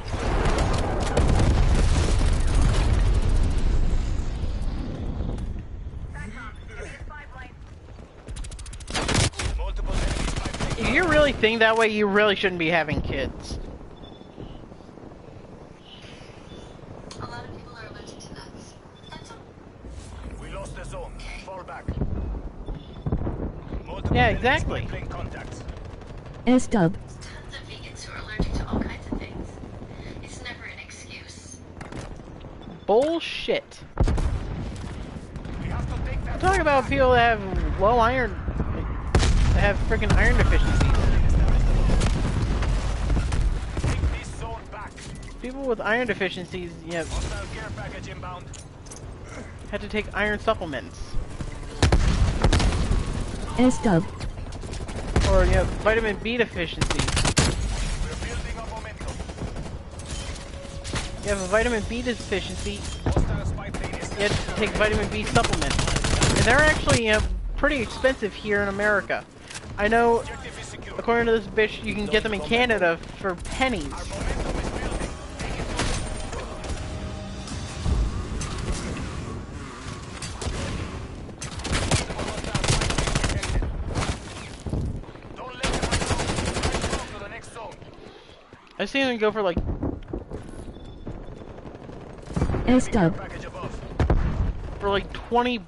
If you really think that way, you really shouldn't be having kids. A lot of people are allergic to nuts. That's all. We lost the zone. Fall back. Yeah, exactly. S-dub. Tons of vegans who are allergic to all kinds of things. It's never an excuse. Bullshit. I'm talking about people that have low iron, that have freaking iron deficiencies. Take this zone back. People with iron deficiencies, Hostile care package inbound. had to take iron supplements. S-dub. Or, vitamin B deficiency. We're building up momentum. You have a vitamin B deficiency, Hostile spy plane is you have to take vitamin B supplements. And they're actually, pretty expensive here in America. I know, objective is secure. according to this bitch, you can get them in Canada for pennies. Our momentum is building. Take it Don't let them go to the next zone. I've seen them go for like S-dub. Package above. for like 20 You're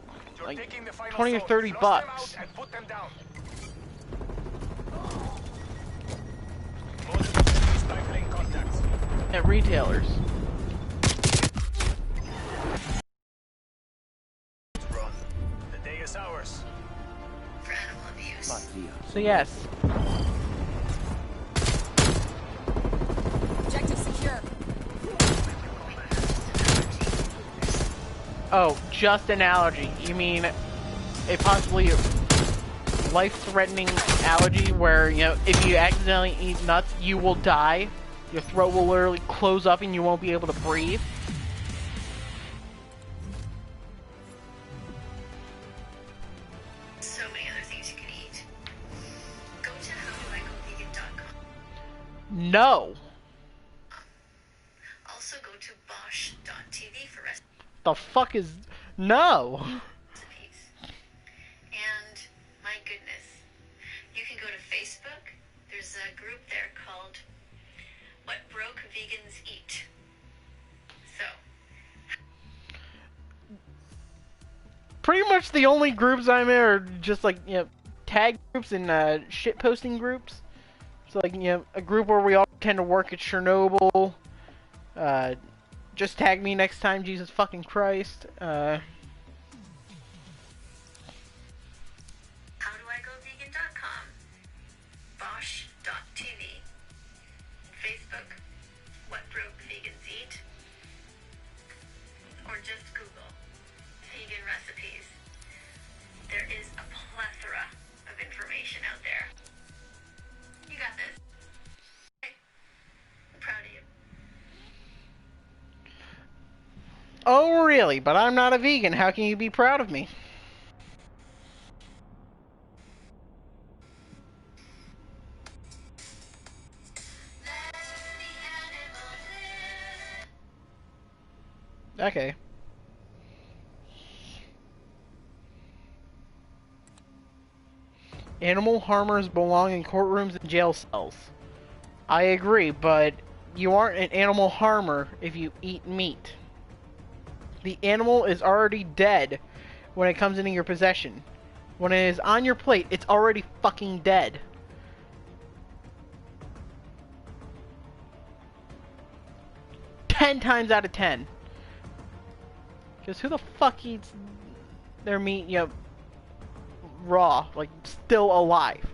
like taking the final 20 or zone. 30 Flush bucks them out and put them down. Multiple enemy spy plane contacts. at retailers. Run. The day is ours. For animal abuse. So yes, Objective secure. oh, just an allergy. You mean a possibly life-threatening allergy where, if you accidentally eat nuts, you will die. Your throat will literally close up and you won't be able to breathe. So many other things you can eat. Go to howdoigovegan.com. No. Also go to bosch.tv for recipes. The fuck is... No. And my goodness, you can go to Facebook. There's a group there called What Broke Vegans Eat. So, Pretty much the only groups I'm in are just like, tag groups and shit posting groups. So like, a group where we all tend to work at Chernobyl. Just tag me next time, Jesus fucking Christ. howdoigovegan.com, bosch.tv, Facebook, What Broke Vegans Eat, or just Google vegan recipes. There is a plethora of information out there. You got this. I'm proud of you. Oh really? But I'm not a vegan. How can you be proud of me? Okay. Animal harmers belong in courtrooms and jail cells. I agree, but you aren't an animal harmer if you eat meat. The animal is already dead when it comes into your possession. When it is on your plate, it's already fucking dead. Ten times out of 10. Because who the fuck eats their meat, raw, like still alive?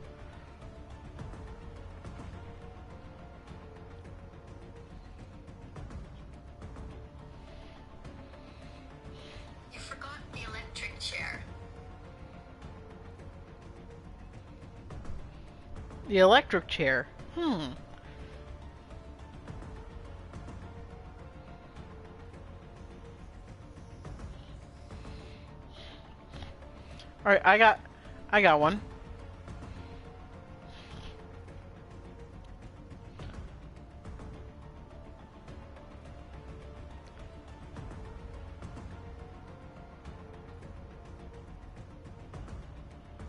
You forgot the electric chair. The electric chair. Alright, I got one.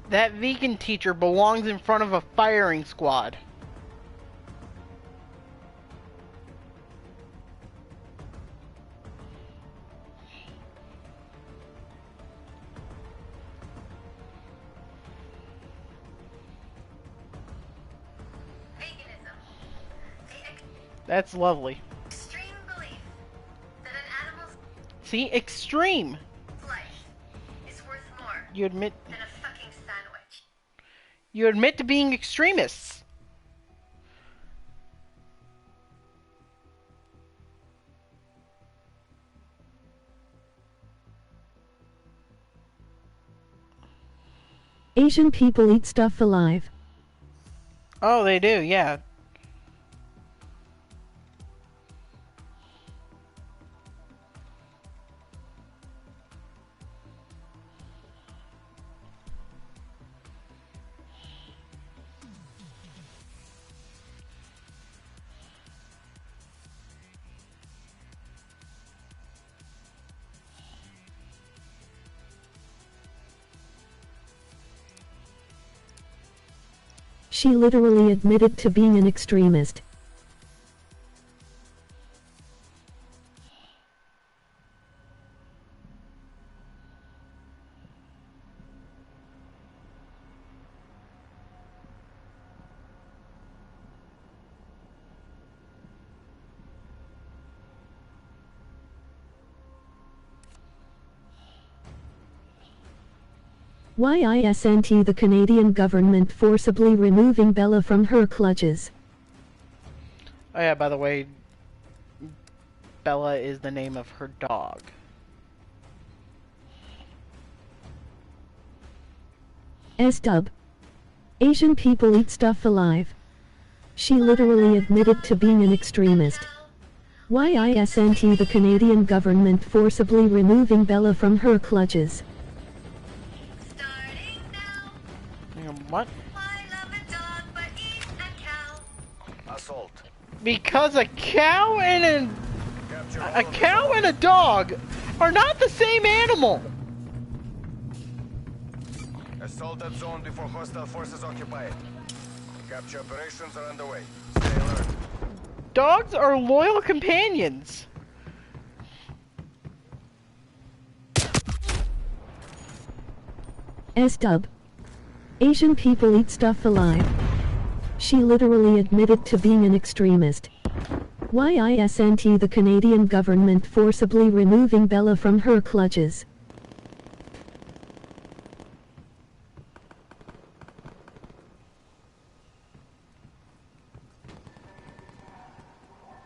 That vegan teacher belongs in front of a firing squad. Veganism. That's lovely. Extreme belief that an animal's See, extreme. life is worth more You admit than a fucking sandwich. you admit to being extremists. Asian people eat stuff alive. Oh, they do, yeah. She literally admitted to being an extremist. Why isn't the Canadian government forcibly removing Bella from her clutches? Oh yeah, by the way, Bella is the name of her dog. S-dub. Asian people eat stuff alive. She literally admitted to being an extremist. Why isn't the Canadian government forcibly removing Bella from her clutches? What? Assault. Because a cow and a dog are not the same animal. Assault that zone before hostile forces occupy it. Capture operations are underway. Stay alert. Dogs are loyal companions. S-dub. Asian people eat stuff alive. She literally admitted to being an extremist. Why isn't the Canadian government forcibly removing Bella from her clutches?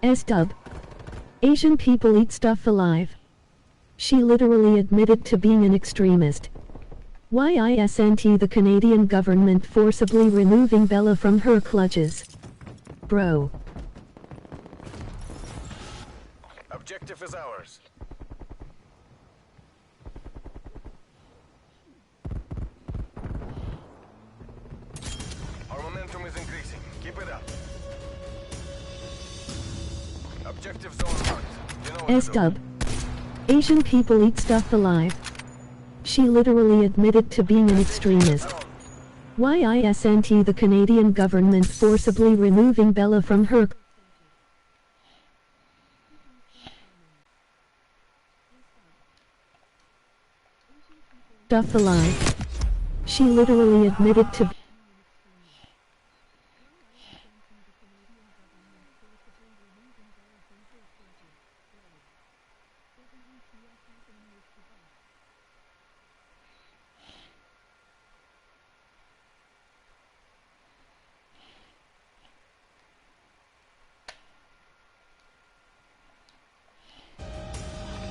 S-dub. Asian people eat stuff alive. She literally admitted to being an extremist. Why isn't the Canadian government forcibly removing Bella from her clutches? Bro. Objective is ours. Our momentum is increasing. Keep it up. Objective zone marked. You know what to do. S-dub. Asian people eat stuff alive. She literally admitted to being an extremist. Why isn't the Canadian government forcibly removing Bella from her stuff alive? She literally admitted to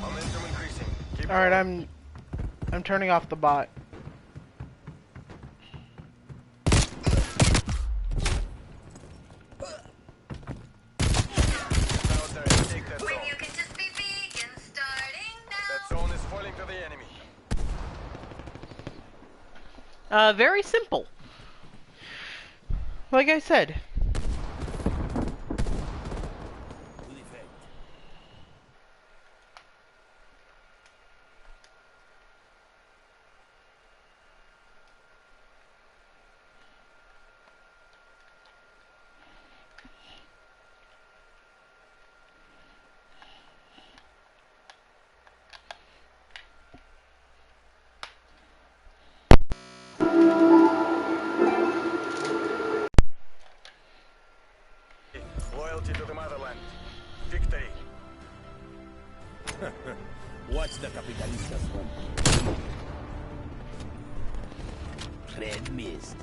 Momentum increasing. Keep All right, going. I'm turning off the bot. Out there and take that zone. You can just be vegan starting now. That zone is falling to the enemy. Very simple. Like I said. Loyalty to the motherland. Victory. Watch the capitalistas run. Red mist.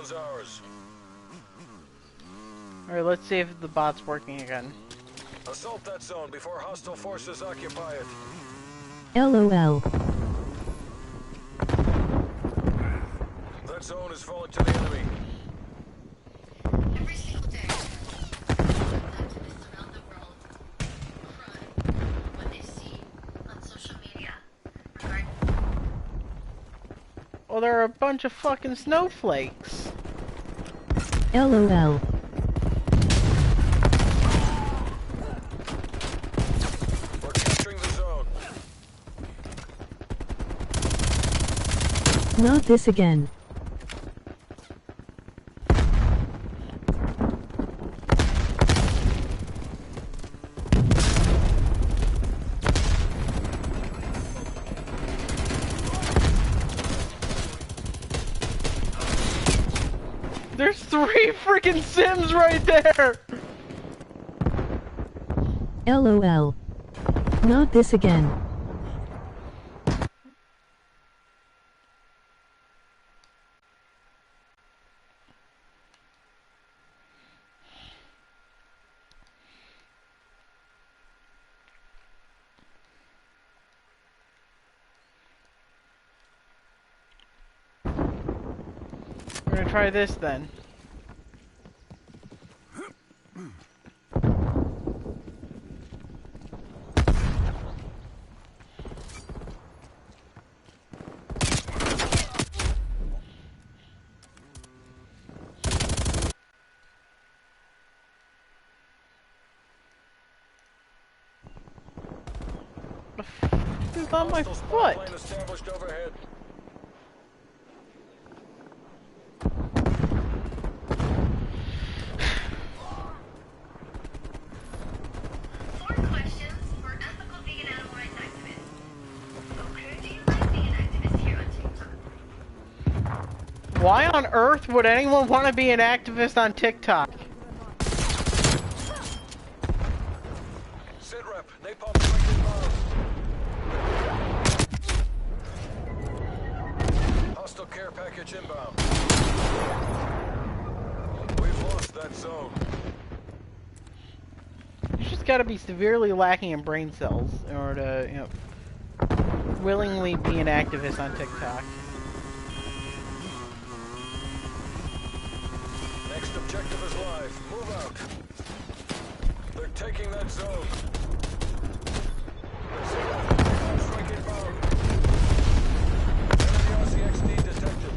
zone's ours. Alright, let's see if the bot's working again. Assault that zone before hostile forces occupy it. LOL. That zone is falling to the enemy. Every single day, activists around the world cry what they see on social media regarding. Well, they're a bunch of fucking snowflakes. LOL. We're capturing the zone. Not this again. There's 3 freaking Sims right there! LOL. Not this again. We're gonna try this then. The f is on my Hostile spy foot? plane established overhead. Four questions for ethical vegan animal rights activists. Okay, do you like being an activist here on TikTok? Why on earth would anyone want to be an activist on TikTok? Sit rep. Napalm strike inbound. Hostile care package inbound. We've lost that zone. You just gotta be severely lacking in brain cells in order to, you know, willingly be an activist on TikTok. Next objective is live. Move out. They're taking that zone. Napalm strike inbound. Enemy RCXD detected.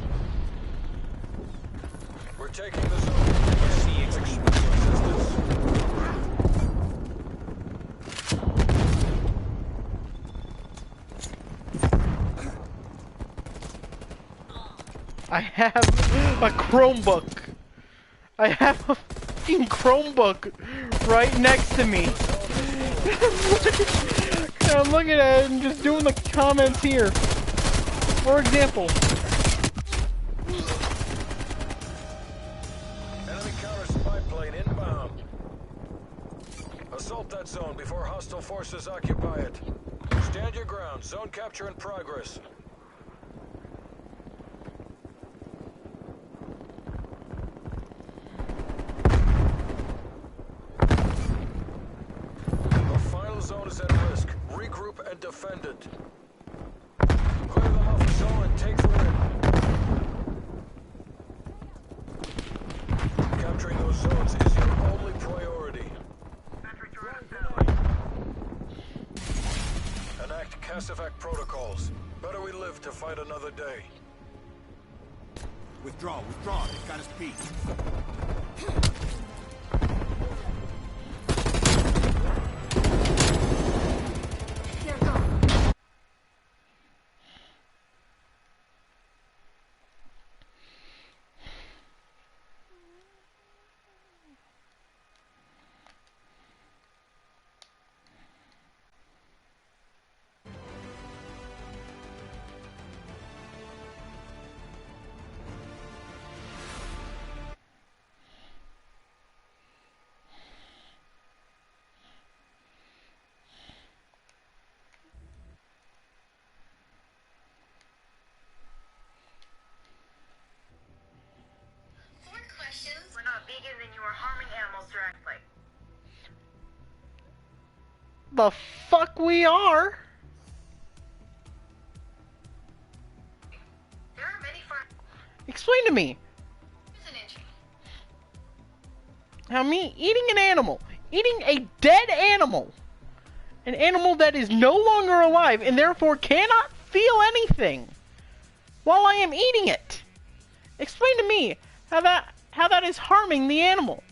We're taking the zone. Expect resistance. I have a Chromebook. I have a fucking Chromebook right next to me. I'm looking at it and just doing the comments here. For example, Enemy counter spy plane inbound. Assault that zone before hostile forces occupy it. Stand your ground. Zone capture in progress. The final zone is at risk. Regroup and defend it. Clear them off the zone and take the win. Capturing those zones is your only priority. Enact CASEVAC protocols. Better we live to fight another day. Withdraw, withdraw. They've got us beat. directly. The fuck we are? There are many farms. Explain to me. How me eating an animal, eating a dead animal, an animal that is no longer alive and therefore cannot feel anything while I am eating it. Explain to me how that is harming the animal.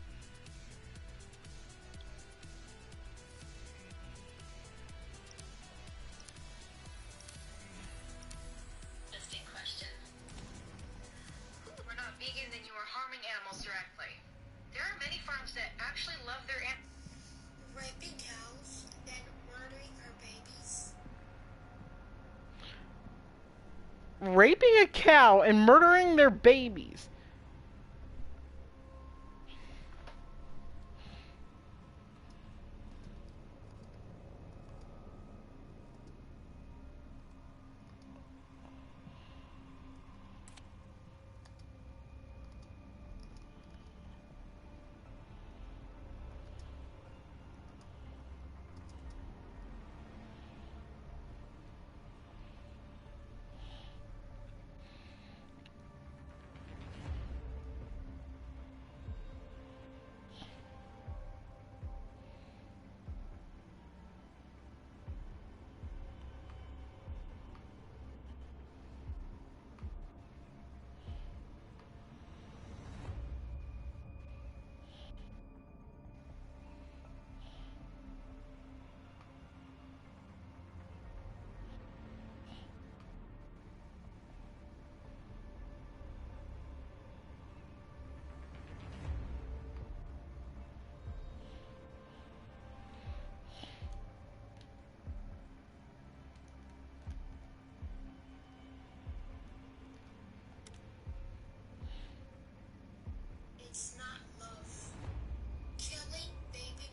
Interesting question. We're not vegan, then you are harming animals directly. There are many farms that actually love their animals. Raping cows and murdering her babies. Raping a cow and murdering their babies. It's not love. Killing baby.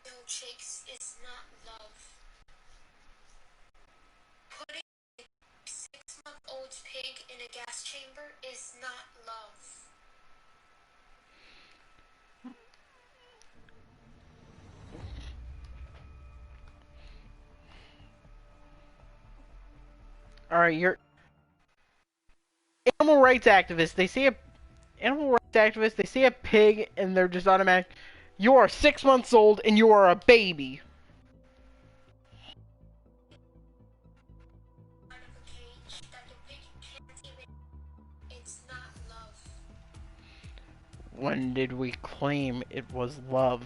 Milkshakes is not love. Putting a 6-month-old pig in a gas chamber is not love. Alright, you're animal rights activists. They see a pig and they're just automatic. You are 6 months old and you are a baby. Out of a cage that the pig can't even. It's not love. When did we claim it was love?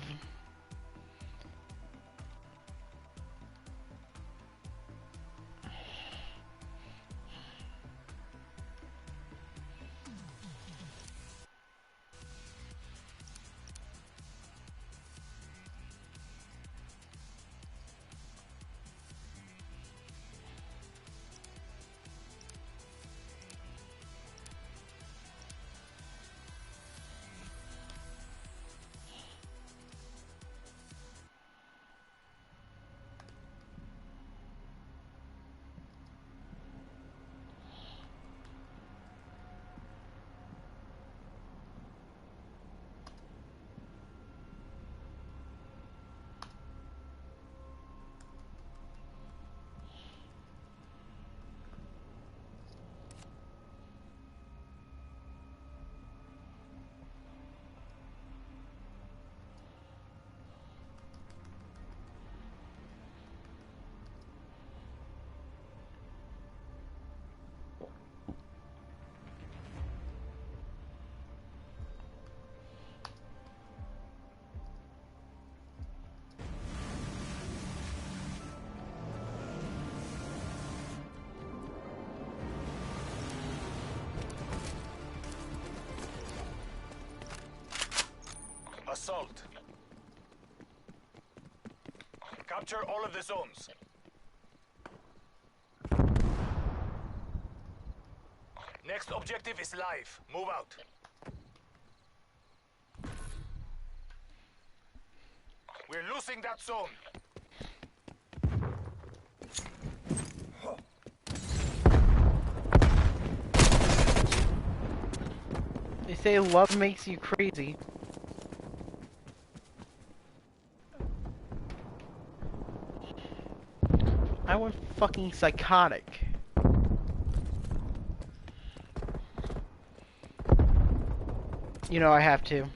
Assault. Capture all of the zones. Next objective is live. Move out. We're losing that zone. They say love makes you crazy. I went fucking psychotic. You know I have to.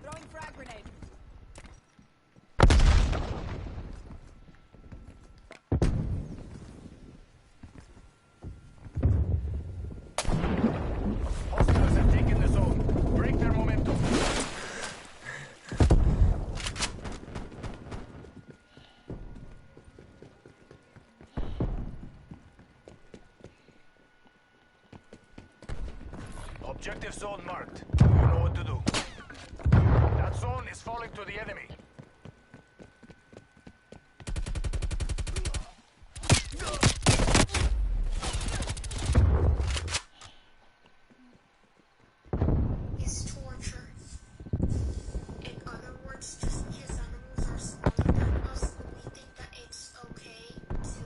Throwing frag grenade. Hostiles have taken the zone. Break their momentum. Objective zone marked. You know what to do. That zone is falling to the enemy. Is torture. In other words, just because animals are smaller than us, we think that it's okay to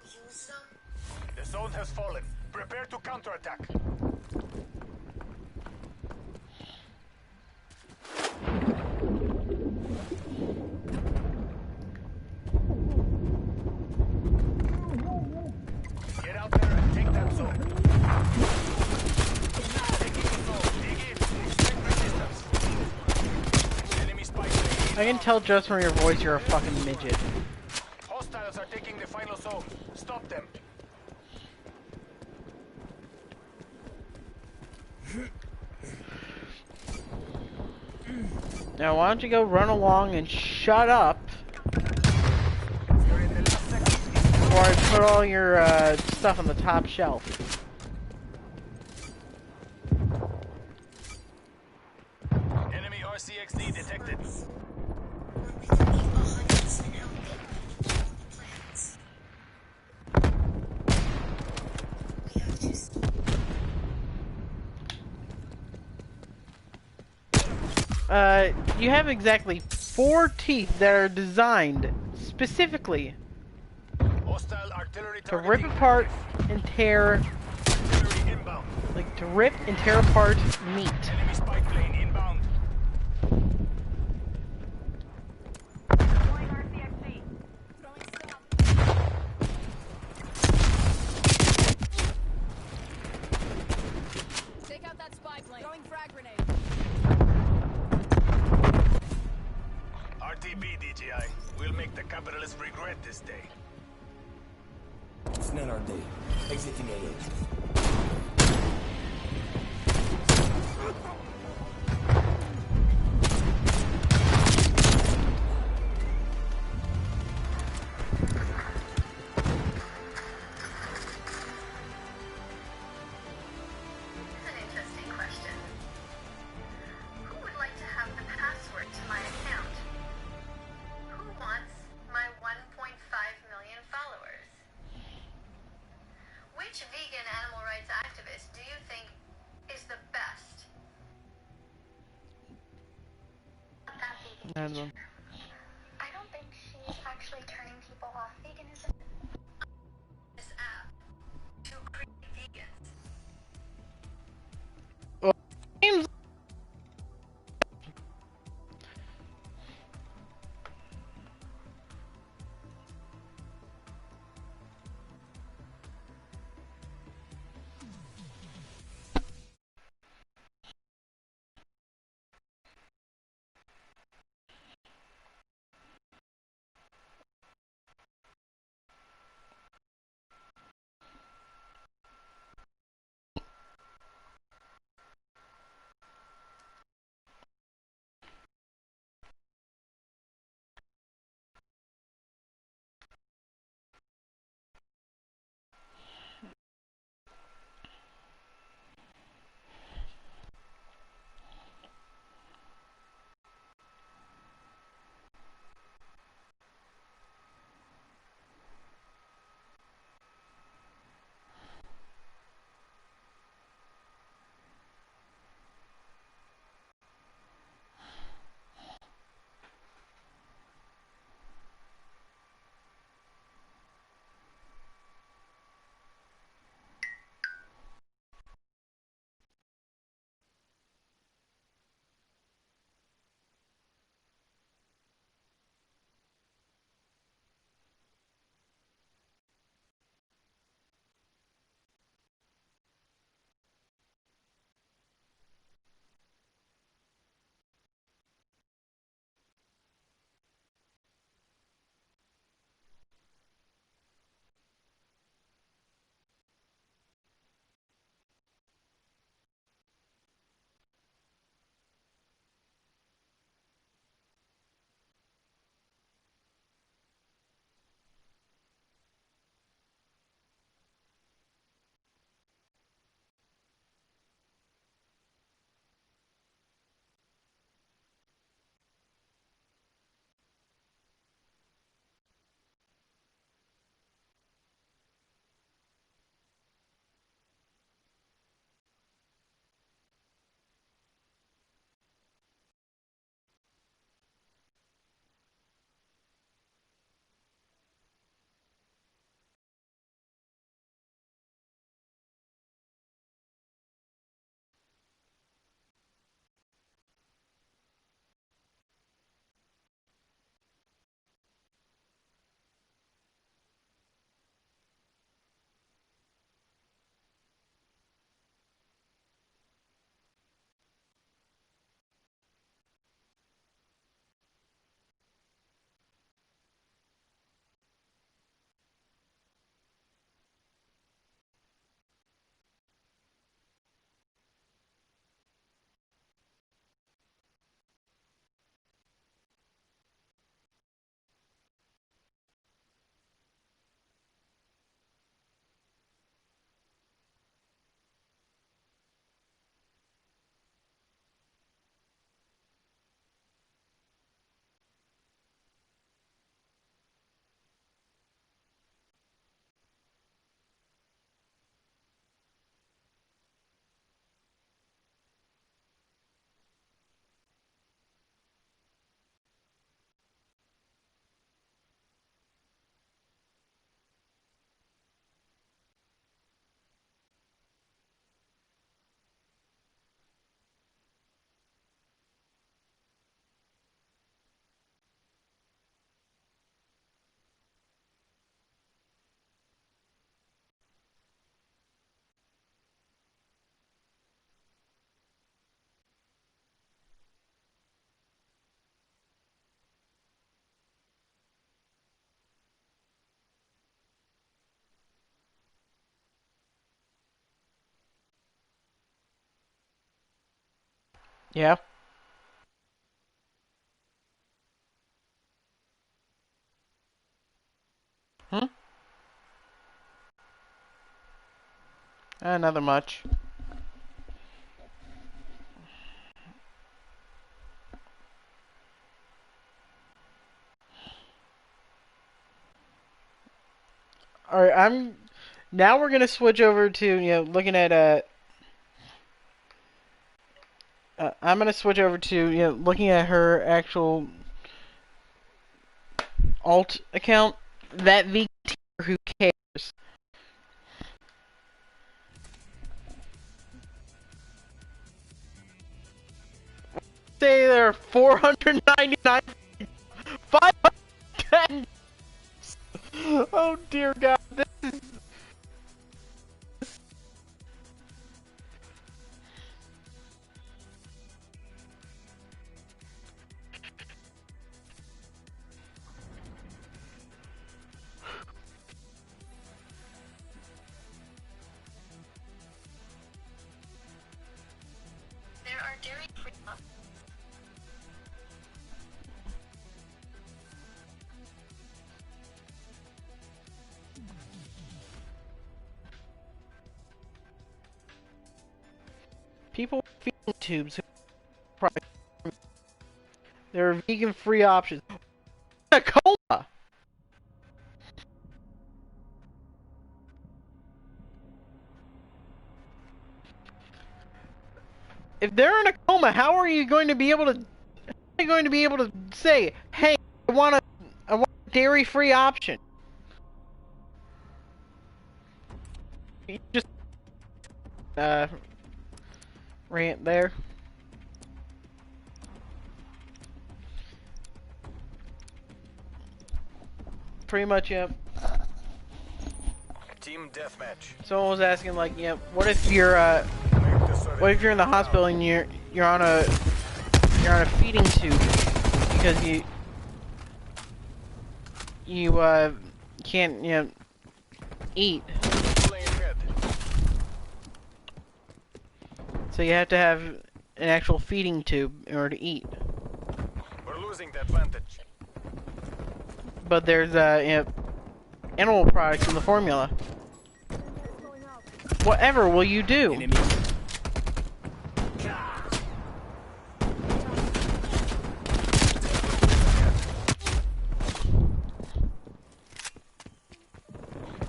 use them. The zone has fallen. Prepare to counterattack. Get out there and take that zone. Taking the zone. Dig in. Expect resistance. Enemy spy plane. I can tell just from your voice you're a fucking midget. Hostiles are taking the final zone. Stop them. Now why don't you go run along and shut up You're in the last seconds. before I put all your stuff on the top shelf. Enemy RCXD detected. When we can be 100% healthy, plants. We have to You have exactly 4 teeth that are designed specifically Hostile artillery to rip targeting. apart and tear, Artillery inbound. like to rip and tear apart meat. Enemy spy plane inbound. Deploying RCXD. Throwing stun. Take out that spy plane. Throwing frag grenade. RTB DJI. We'll make the capitalists regret this day. It's not our day. Exiting AO. An interesting question. Who would like to have the password to my account? Who wants my 1.5 million followers? Which vegan animal rights activist do you think is the best? That vegan teacher. I don't think she's actually turning people off veganism. This app to create vegans. Seems Yeah. Hmm? Nothing much. Alright, now we're gonna switch over to, looking at, I'm gonna switch over to, looking at her actual alt account. That VT, who cares? Say there are 499, 510. Oh dear God, this is. There are dairy-free People with feeding tubes. There are vegan-free options. A coma. If they're in a coma, how are you going to be able to? How are you going to be able to say, "Hey, I want a dairy-free option"? You just rant there. Pretty much, yeah. Team deathmatch. Someone was asking, like, what if you're in the hospital and you're on a feeding tube because you can't eat, so you have to have an actual feeding tube in order to eat. We're losing the advantage. But there's animal products in the formula. Whatever will you do? Enemy.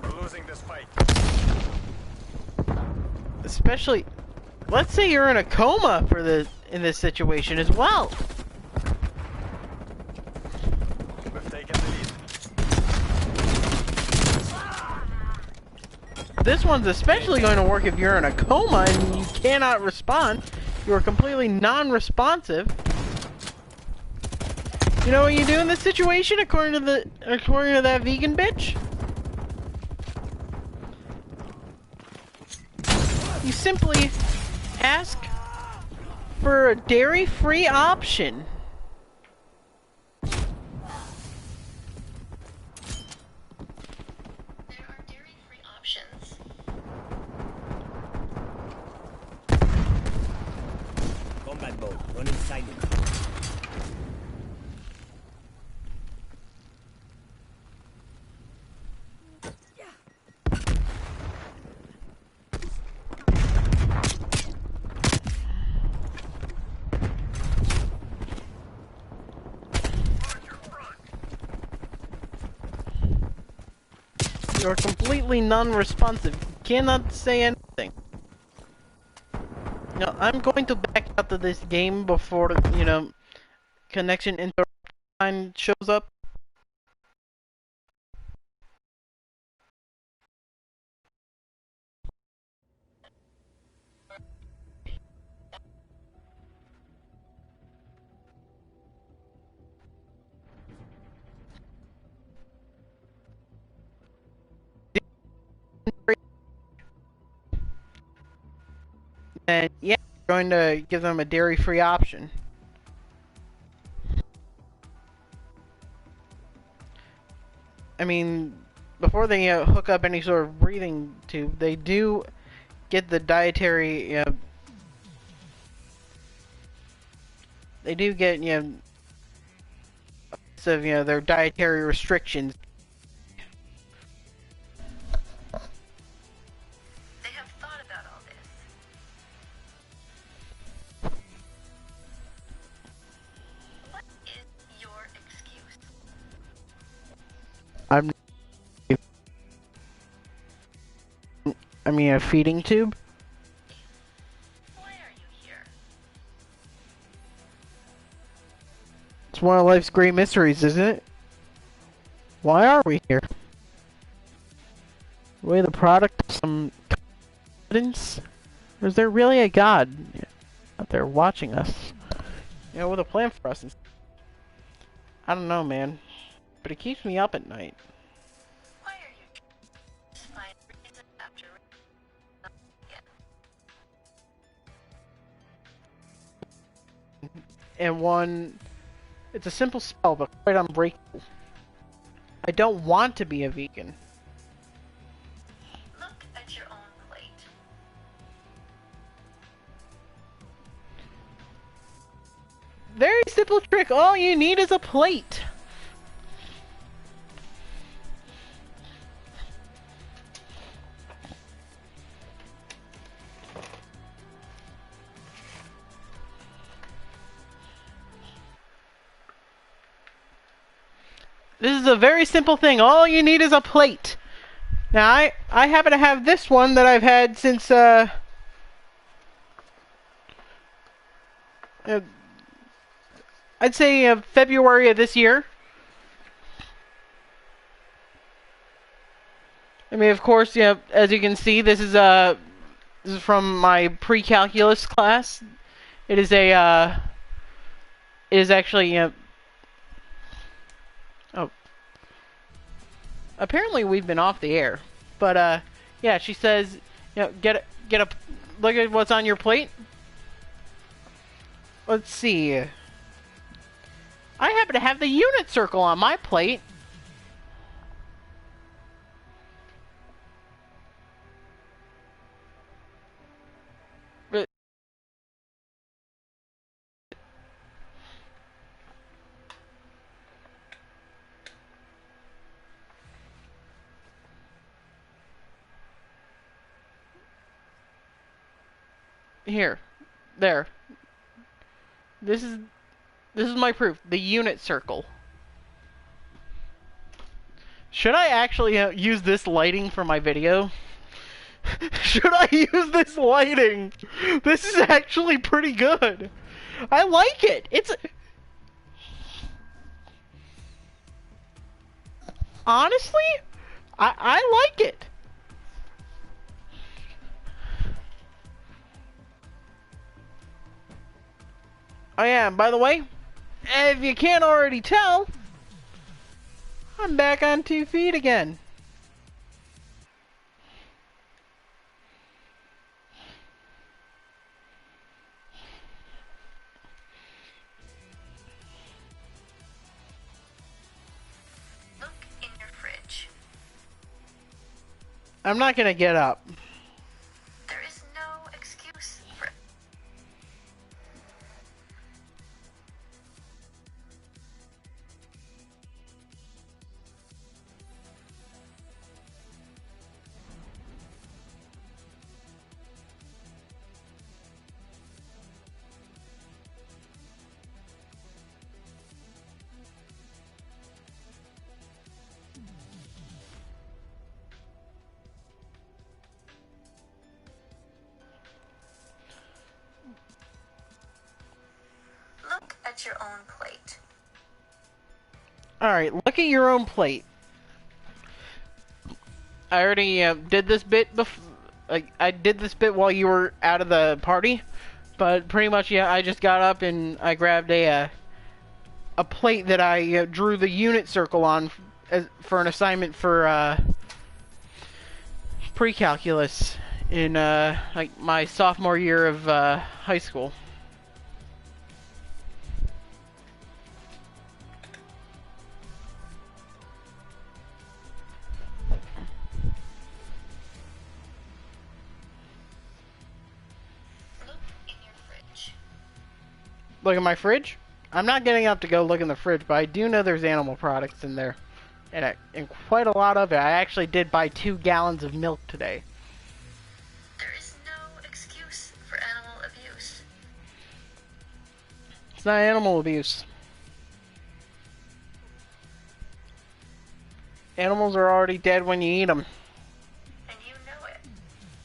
We're losing this fight. Especially, let's say you're in a coma in this situation as well. We've taken the lead. This one's especially going to work if you're in a coma and you cannot respond. You are completely non-responsive. You know what you do in this situation, according to that vegan bitch? You simply ask for a dairy-free option. There are dairy-free options. Combat mode. Running silent. You're completely non-responsive. You cannot say anything. No, I'm going to back out of this game before, connection interruption shows up. And yeah, I'm going to give them a dairy-free option. I mean, before they hook up any sort of breathing tube, they do get the dietary they do get, of, their dietary restrictions. They have thought about all this. What is your excuse? A feeding tube? Why are you here? It's one of life's great mysteries, isn't it? Why are we here? Are we the product of some confidence? Or is there really a God out there watching us? With a plan for us? I don't know, man. But it keeps me up at night. Why are you just find reason after And one, it's a simple spell, but quite unbreakable. I don't want to be a vegan. Look at your own plate. Very simple trick. All you need is a plate. This is a very simple thing. All you need is a plate. Now, I happen to have this one that I've had since, I'd say February of this year. Of course, as you can see, this is from my pre-calculus class. It is actually, oh. Apparently we've been off the air. But, yeah, she says, get a, look at what's on your plate. Let's see. I happen to have the unit circle on my plate. Here. There. This is my proof. The unit circle. Should I actually use this lighting for my video? Should I use this lighting? This is actually pretty good. I like it. It's... Honestly, I like it. I am. By the way, if you can't already tell, I'm back on 2 feet again. Look in your fridge. I'm not gonna get up. There is no excuse for it. Look at your own plate. Alright, look at your own plate. I already did this bit I did this bit while you were out of the party, but pretty much, yeah, I just got up and I grabbed a plate that I drew the unit circle on for an assignment for pre-calculus in like my sophomore year of high school. Look in your fridge. Look at my fridge. I'm not getting up to go look in the fridge, but I do know there's animal products in there. And quite a lot of it. I actually did buy 2 gallons of milk today. There is no excuse for animal abuse. It's not animal abuse. Animals are already dead when you eat them. And you know it.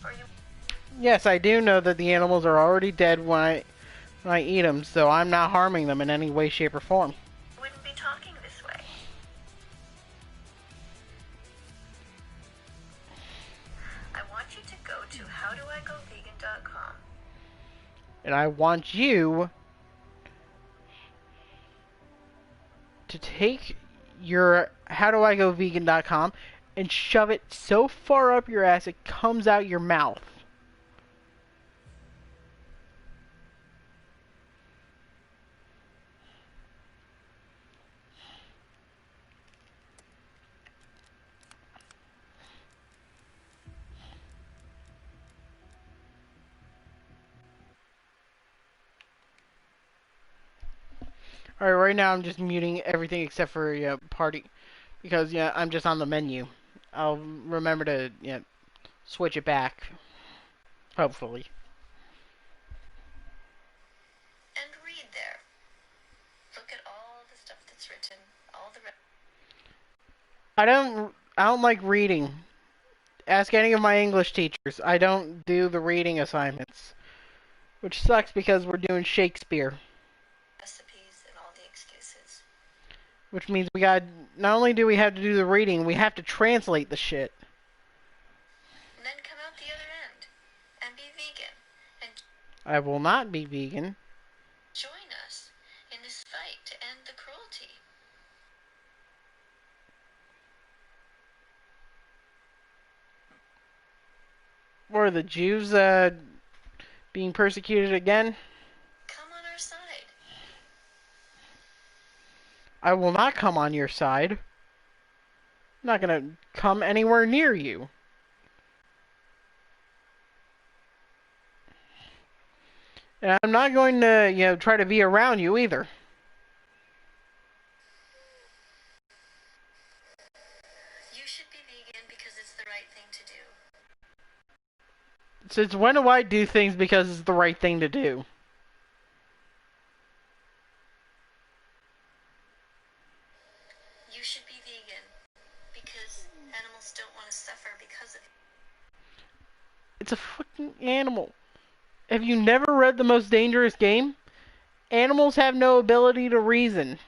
Or you... Yes, I do know that the animals are already dead when I eat them, so I'm not harming them in any way, shape, or form. wouldn't be talking this way. I want you to go to howdoigovegan.com. And I want you to take your howdoigovegan.com and shove it so far up your ass it comes out your mouth. Alright, right now I'm just muting everything except for party, because I'm just on the menu. I'll remember to switch it back, hopefully. And read there. Look at all the stuff that's written, all the... I don't like reading. Ask any of my English teachers. I don't do the reading assignments, which sucks because we're doing Shakespeare. recipes and all the excuses. Which means we got, not only do we have to do the reading, we have to translate the shit. And then come out the other end and be vegan and I will not be vegan. join us in this fight to end the cruelty. Or the Jews being persecuted again. Come on our side. I will not come on your side. I'm not gonna come anywhere near you. And I'm not going to, try to be around you either. You should be vegan because it's the right thing to do. Since when do I do things because it's the right thing to do? You should be vegan because animals don't want to suffer because of it. It's a fucking animal. Have you never read The Most Dangerous Game? Animals have no ability to reason.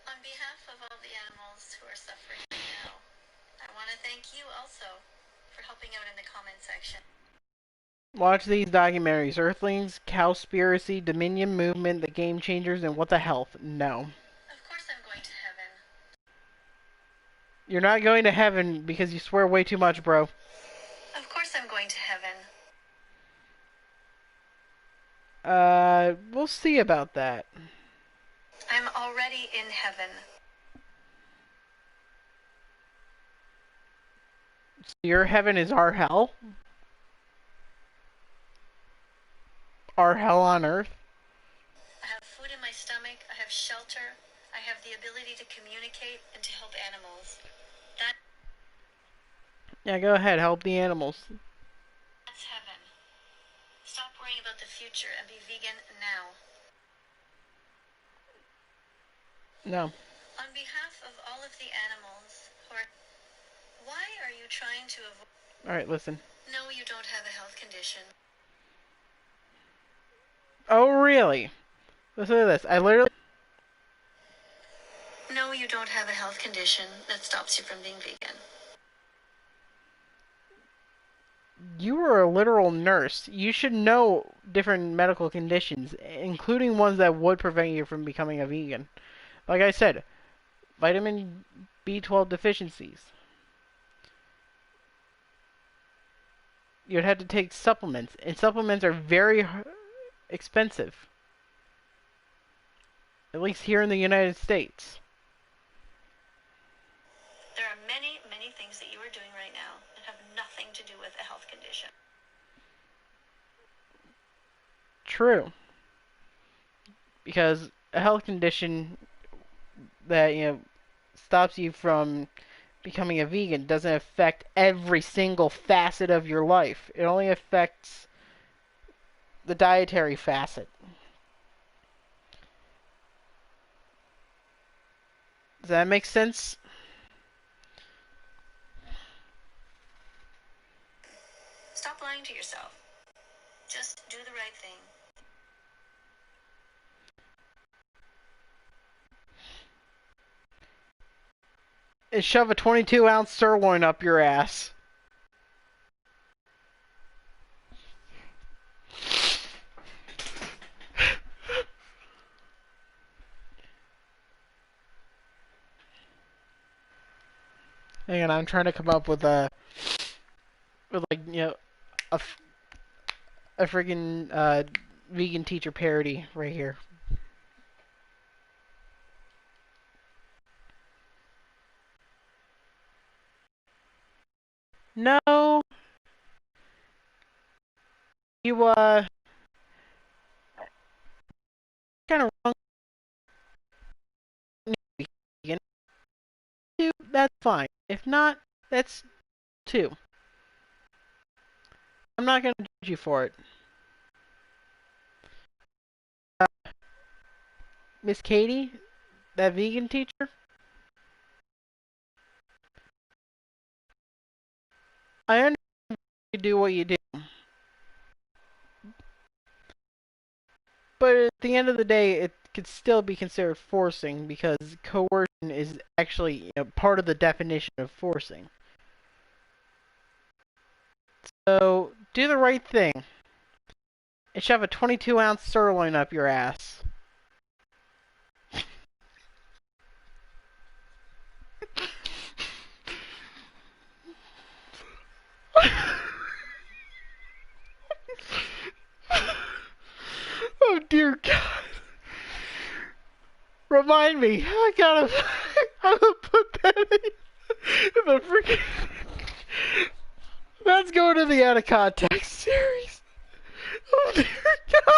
On behalf of all the animals who are suffering right now, I want to thank you also for helping out in the comment section. Watch these documentaries. Earthlings, Cowspiracy, Dominion Movement, The Game Changers, and What the Health. No. Of course I'm going to heaven. You're not going to heaven because you swear way too much, bro. Of course I'm going to heaven. We'll see about that. I'm already in heaven. So your heaven is our hell? Our hell on earth? I have food in my stomach, I have shelter, I have the ability to communicate and to help animals. Yeah, go ahead, help the animals. That's heaven. Stop worrying about the future and be vegan now. No. On behalf of all of the animals who are... Why are you trying to avoid... Alright, listen. No, you don't have a health condition. Oh, really? Listen to this. I literally... No, you don't have a health condition that stops you from being vegan. You are a literal nurse. You should know different medical conditions, including ones that would prevent you from becoming a vegan. Like I said, vitamin B12 deficiencies. You'd have to take supplements, and supplements are very expensive. At least here in the United States. There are many, many things that you are doing right now that have nothing to do with a health condition. true. Because a health condition that, stops you from becoming a vegan doesn't affect every single facet of your life. It only affects the dietary facet. Does that make sense? Stop lying to yourself. Just do the right thing. And shove a 22-ounce sirloin up your ass. Hang on, I'm trying to come up with a friggin' vegan teacher parody right here. No, you kind of wrong. Vegan. That's fine. If not, that's two. I'm not gonna judge you for it. Miss Katie, that vegan teacher. I understand you do what you do, but at the end of the day, it could still be considered forcing because coercion is actually part of the definition of forcing. So do the right thing and shove a 22-ounce sirloin up your ass. Oh dear God. Remind me. I gotta put that in the freaking. Let's go to the out of context series. Oh dear God.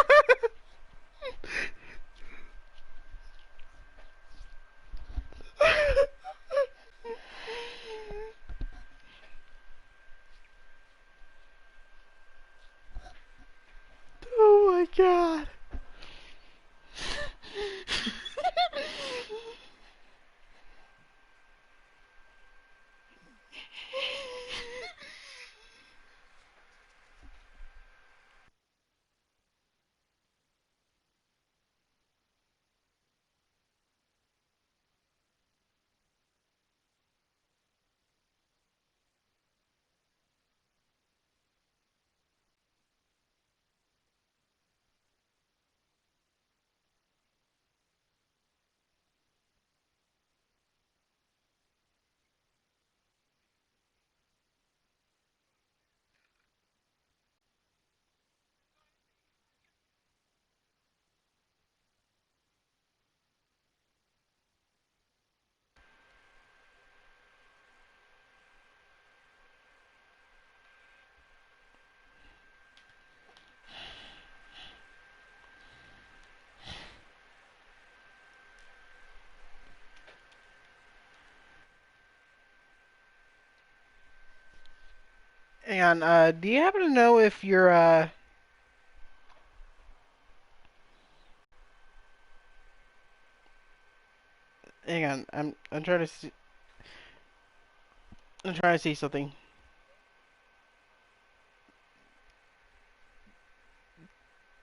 Oh my God. And do you happen to know if you're hang on, I'm trying to see. I'm trying to see something.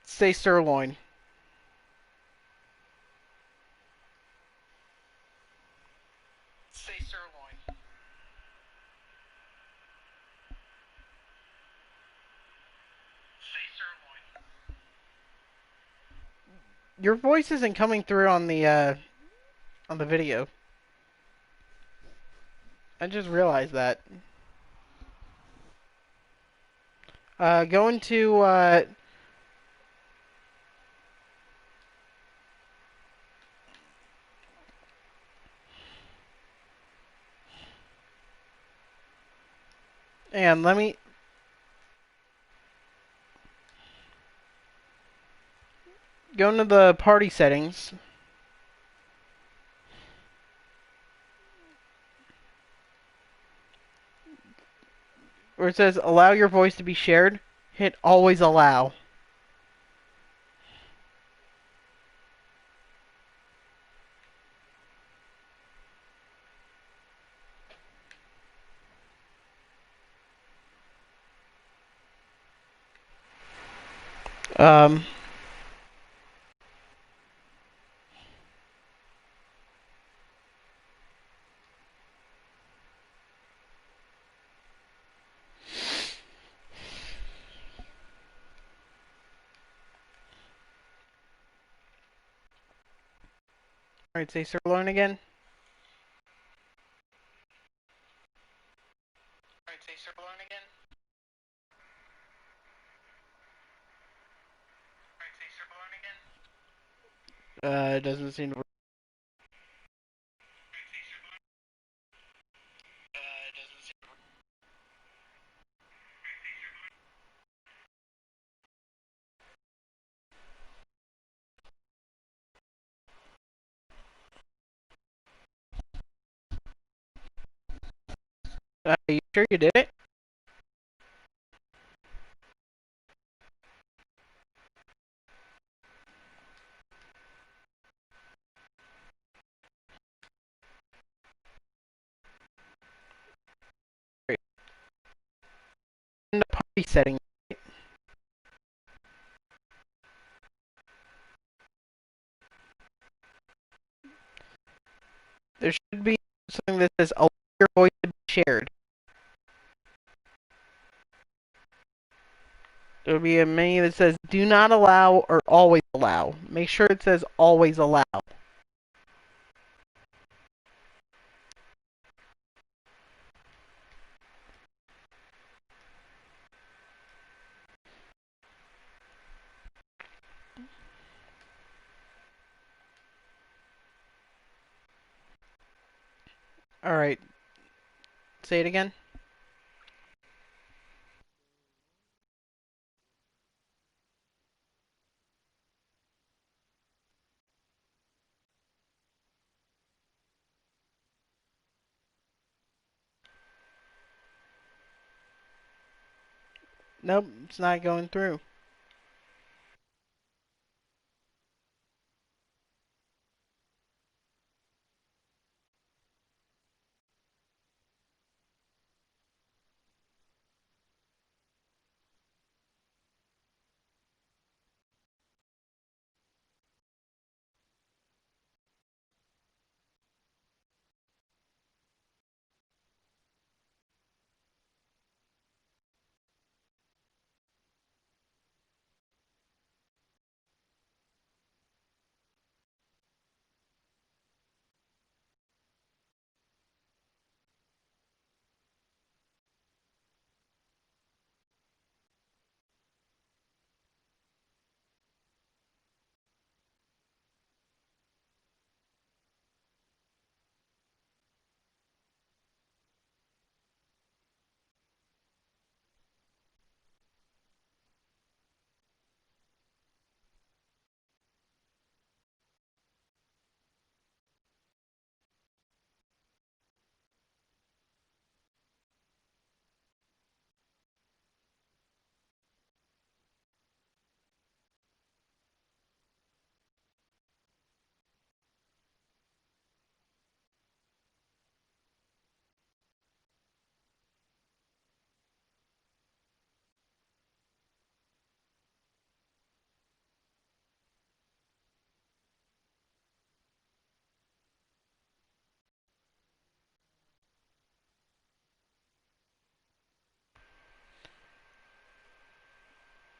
Say sirloin. Say sirloin. Say sirloin. Your voice isn't coming through on the video. I just realized that. Go into and let me. Go into the party settings. Where it says allow your voice to be shared, hit always allow. Um, Alright, say sirloin again. Alright, say sirloin again. Alright, say sirloin again. It doesn't seem to work. You sure you did it? Great. In the party setting. There should be something that says allow your voice to be shared. There will be a menu that says do not allow or always allow. Make sure it says always allow. Alright. Say it again. Nope, it's not going through.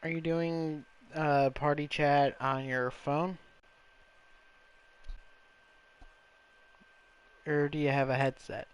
Are you doing party chat on your phone? Or do you have a headset?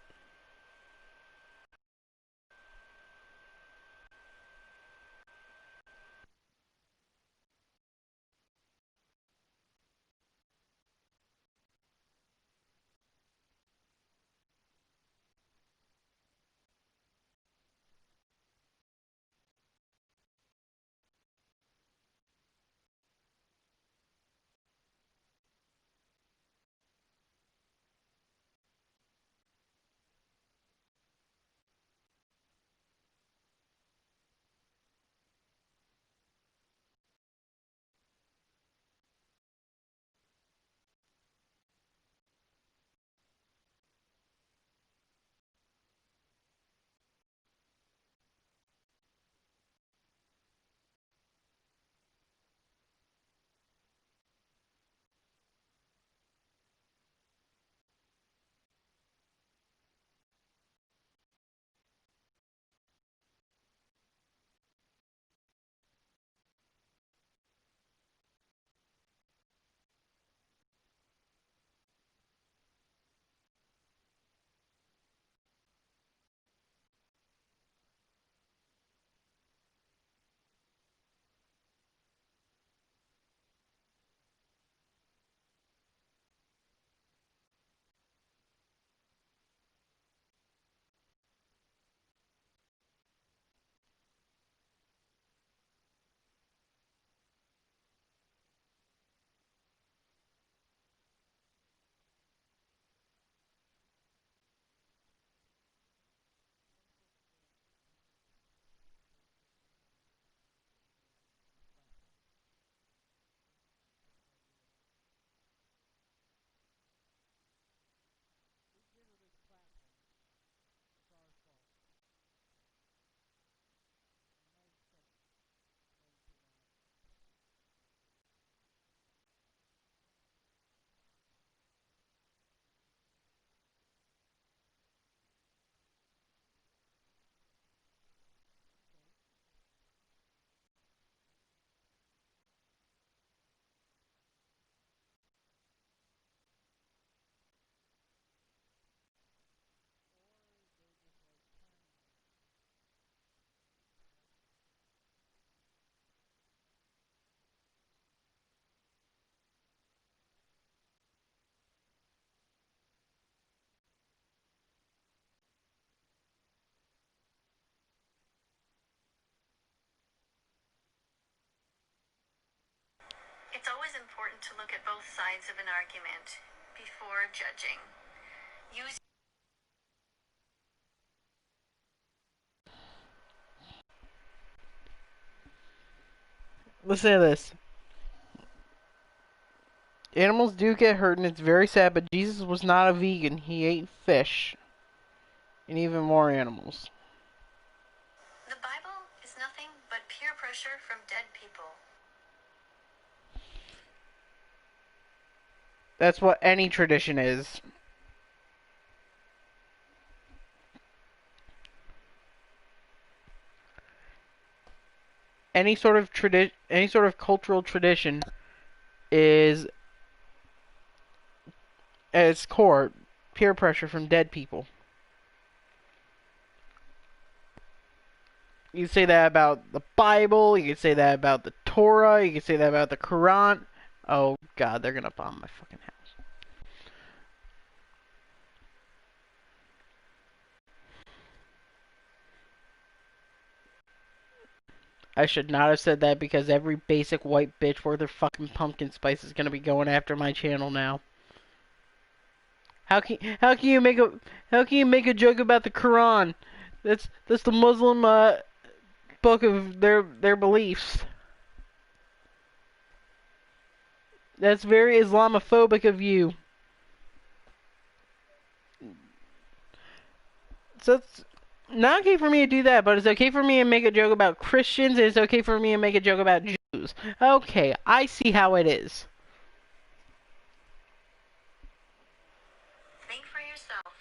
It's always important to look at both sides of an argument before judging. Use Listen to this. Animals do get hurt and it's very sad, but Jesus was not a vegan. He ate fish. And even more animals. The Bible is nothing but peer pressure from dead people. That's what any tradition is. Any sort of cultural tradition is at its core peer pressure from dead people. You can say that about the Bible, you can say that about the Torah, you can say that about the Quran. Oh god, they're gonna bomb my fucking house. I should not have said that because every basic white bitch worth their fucking pumpkin spice is gonna be going after my channel now. How can you make a joke about the Quran? That's the Muslim book of their beliefs. That's very Islamophobic of you. So it's not okay for me to do that, but it's okay for me to make a joke about Christians, and it's okay for me to make a joke about Jews. Okay, I see how it is. Think for yourself.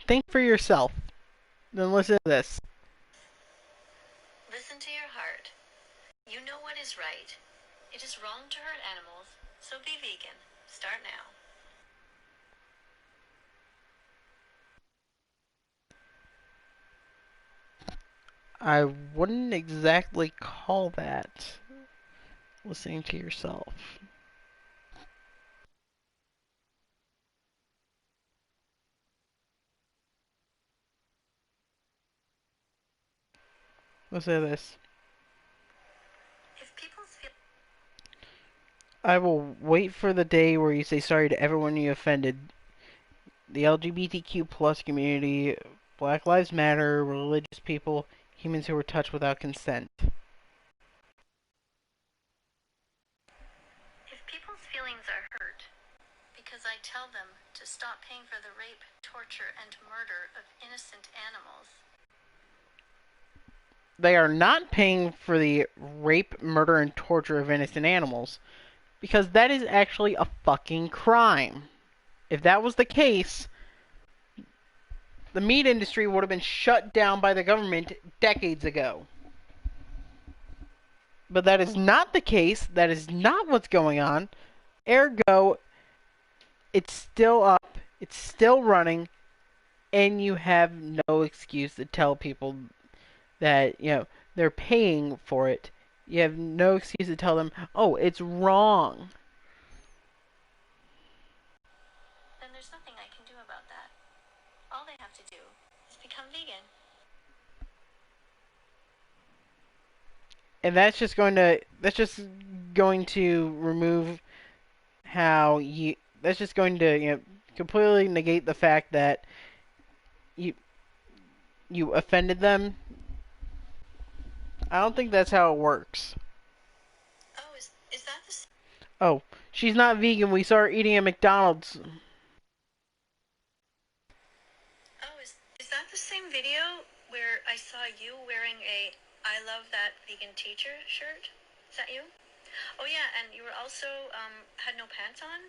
Think for yourself. Then listen to this. Listen to your heart. You know what is right. It is wrong to hurt animals, so be vegan. Start now. I wouldn't exactly call that listening to yourself. Listen to this. If people's feel I will wait for the day where you say sorry to everyone you offended. The LGBTQ plus community, Black Lives Matter, religious people, humans who were touched without consent. If people's feelings are hurt because I tell them to stop paying for the rape, torture, and murder of innocent animals. They are not paying for the rape, murder, and torture of innocent animals. Because that is actually a fucking crime. If that was the case, the meat industry would have been shut down by the government decades ago. But that is not the case. That is not what's going on. Ergo, it's still up. It's still running. And you have no excuse to tell people that, they're paying for it. You have no excuse to tell them, oh, it's wrong. Then there's nothing I can do about that. All they have to do is become vegan. And that's just going to remove how you, that's just going to, completely negate the fact that you offended them. I don't think that's how it works. Oh, is that the Oh, she's not vegan. We saw her eating at McDonald's. Oh, is that the same video where I saw you wearing a I love that vegan teacher shirt? Is that you? Oh yeah, and you were also had no pants on?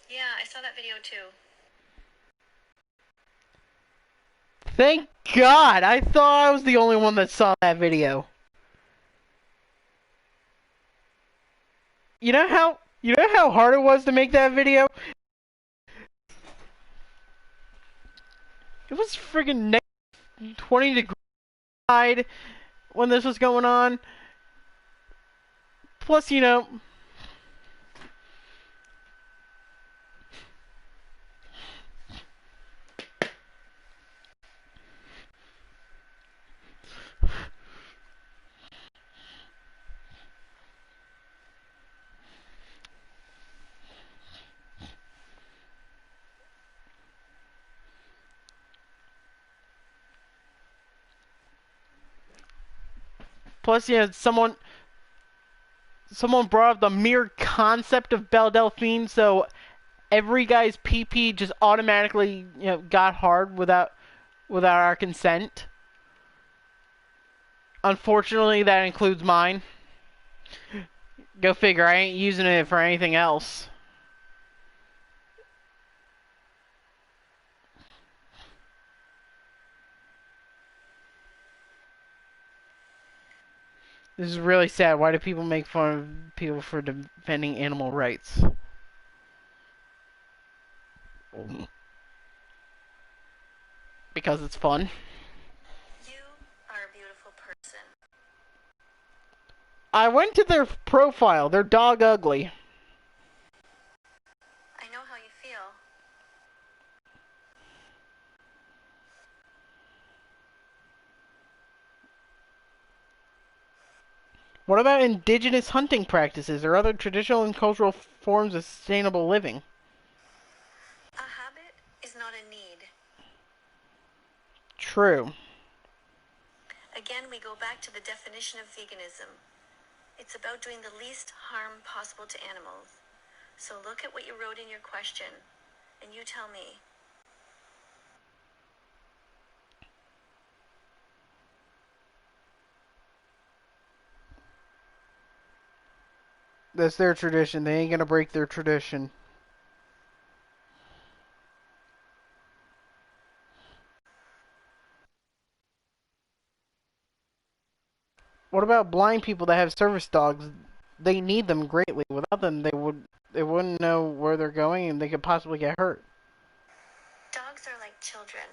Yeah, I saw that video too. Thank God! I thought I was the only one that saw that video. You know how hard it was to make that video? It was friggin' -20 degrees outside when this was going on. Plus, you know, someone brought up the mere concept of Belle Delphine, so every guy's PP just automatically, you know, got hard without our consent. Unfortunately, that includes mine. Go figure, I ain't using it for anything else. This is really sad. Why do people make fun of people for defending animal rights? Because it's fun. You are a beautiful person. I went to their profile. They're dog ugly. I know how you feel. What about indigenous hunting practices or other traditional and cultural forms of sustainable living? A habit is not a need. True. Again, we go back to the definition of veganism. It's about doing the least harm possible to animals. So look at what you wrote in your question, and you tell me. That's their tradition. They ain't gonna break their tradition. What about blind people that have service dogs? They need them greatly. Without them, they wouldn't know where they're going, and they could possibly get hurt. Dogs are like children.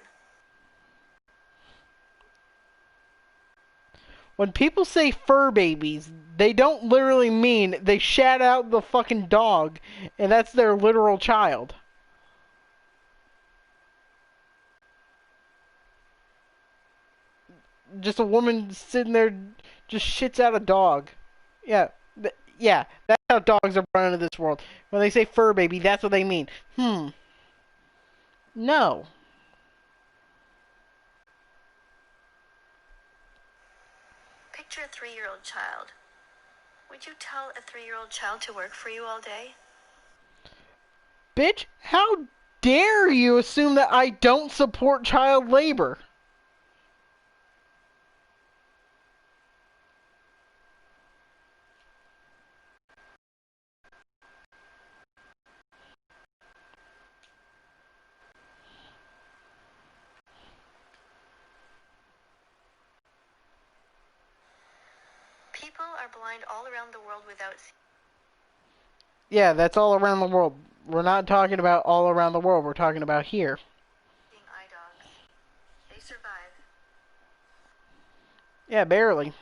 When people say fur babies, they don't literally mean they shat out the fucking dog, and that's their literal child. Just a woman sitting there just shits out a dog. Yeah, yeah, that's how dogs are brought into this world. When they say fur baby, that's what they mean. No. Picture a 3-year-old child. Would you tell a 3-year-old child to work for you all day? Bitch, how dare you assume that I don't support child labor? People are blind all around the world without Yeah, that's all around the world. We're not talking about all around the world. We're talking about here. seeing eye dogs. They survive. Yeah, barely.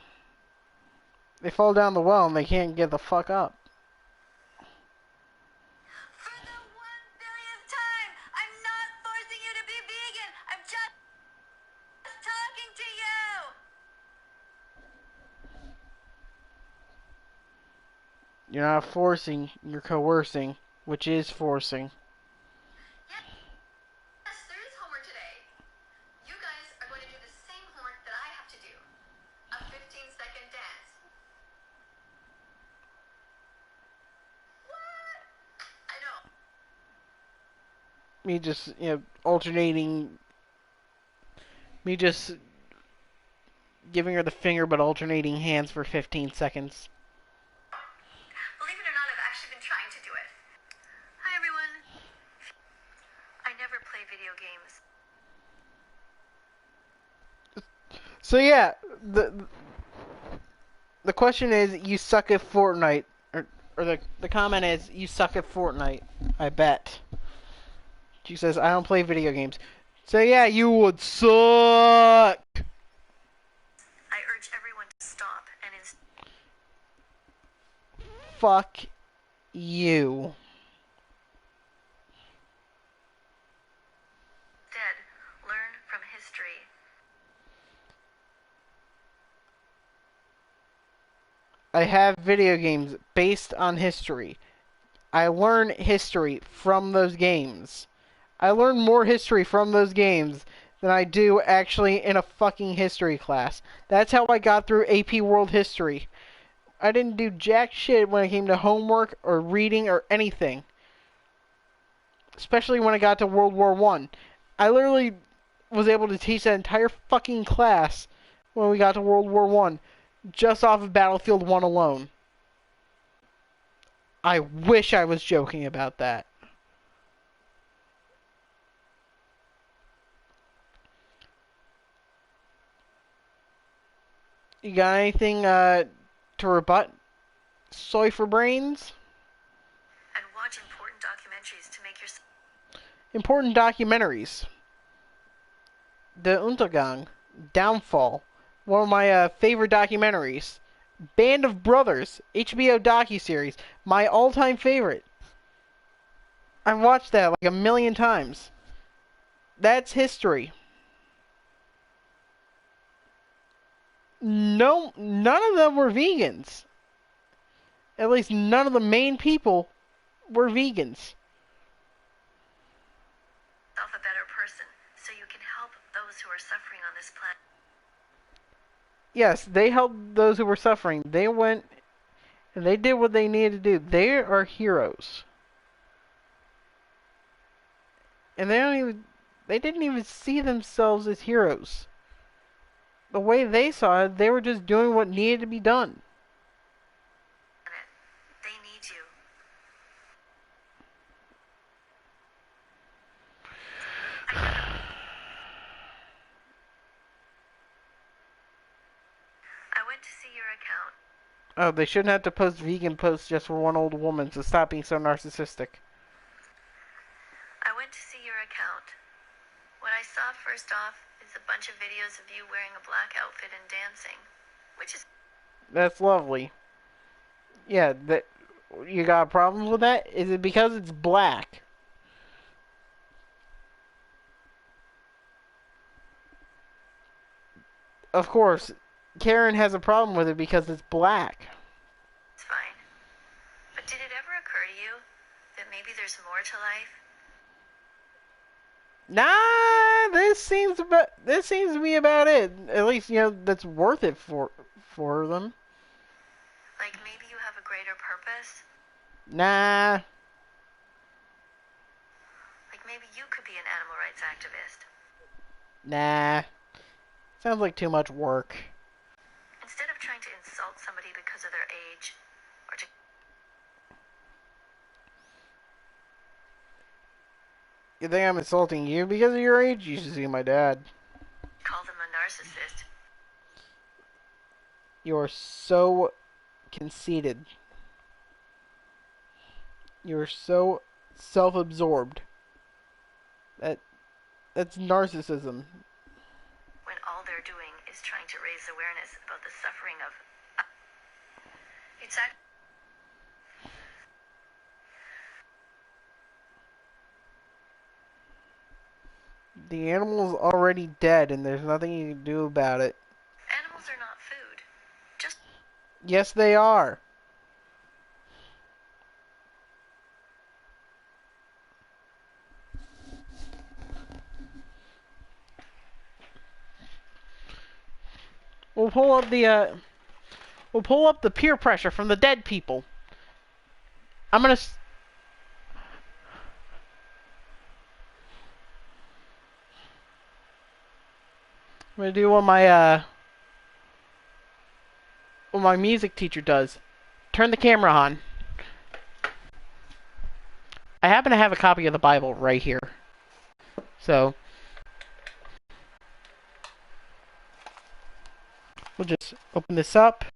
They fall down the well and they can't get the fuck up. For the 1,000,000th time, I'm not forcing you to be vegan. I'm just talking to you. You're not forcing, you're coercing, which is forcing. Yes, there is homework today. You guys are going to do the same homework that I have to do. A 15-second dance. What? I know. Me just, alternating. Me just giving her the finger but alternating hands for 15 seconds. Believe it or not, I've actually been trying to do it. Hi, everyone. I never play video games. So yeah, the question is, you suck at Fortnite, or the comment is, you suck at Fortnite. I bet. She says, I don't play video games. So yeah, you would suck. I urge everyone to stop and fuck you. Instead, learn from history. I have video games based on history. I learn history from those games. I learn more history from those games than I do actually in a fucking history class. That's how I got through AP World History. I didn't do jack shit when it came to homework or reading or anything. Especially when I got to World War I. I literally was able to teach that entire fucking class when we got to World War I. Just off of Battlefield 1 alone. I wish I was joking about that. You got anything to rebut? Soy for brains? And watch important documentaries to make your... Important documentaries. The Untergang. Downfall. One of my favorite documentaries. Band of Brothers. HBO docuseries. My all-time favorite. I've watched that like a million times. That's history. No, none of them were vegans. At least none of the main people were vegans. ...yourself a better person so you can help those who are suffering on this planet. Yes, they helped those who were suffering. They went and they did what they needed to do. They are heroes. And they didn't even see themselves as heroes. The way they saw it, they were just doing what needed to be done. They need you. I went to see your account. Oh, they shouldn't have to post vegan posts just for one old woman, so stop being so narcissistic. I went to see your account. What I saw first off is a bunch of videos of you wearing a black outfit and dancing, which is... That's lovely. Yeah, you got a problem with that? Is it because it's black? Of course, Karen has a problem with it because it's black. It's fine. But did it ever occur to you that maybe there's more to life? Nah, this seems to be about it. At least, that's worth it for them. Like maybe you have a greater purpose? Nah. Like maybe you could be an animal rights activist? Nah. Sounds like too much work. Instead of trying to insult somebody because of their age, or to... You think I'm insulting you because of your age? You should see my dad. call them a narcissist. You're so conceited. You're so self-absorbed. That's narcissism. When all they're doing is trying to raise awareness about the suffering of... It's actually... The animal's already dead and there's nothing you can do about it. Animals are not food. Just... Yes, they are. We'll pull up the peer pressure from the dead people. I'm gonna do what my music teacher does. Turn the camera on. I happen to have a copy of the Bible right here. So we'll just open this up.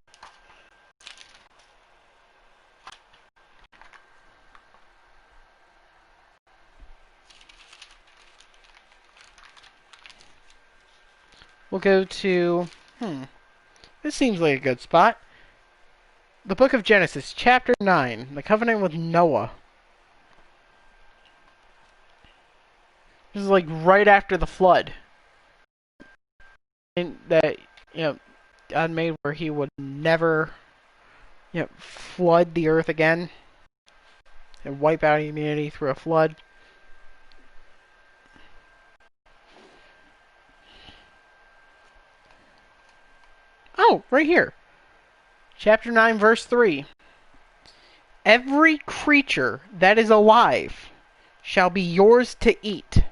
We'll go to, this seems like a good spot. The book of Genesis, chapter 9, the covenant with Noah. This is like right after the flood. And that, God made where he would never, flood the earth again and wipe out humanity through a flood. Oh, right here. Chapter 9, verse 3. Every creature that is alive shall be yours to eat.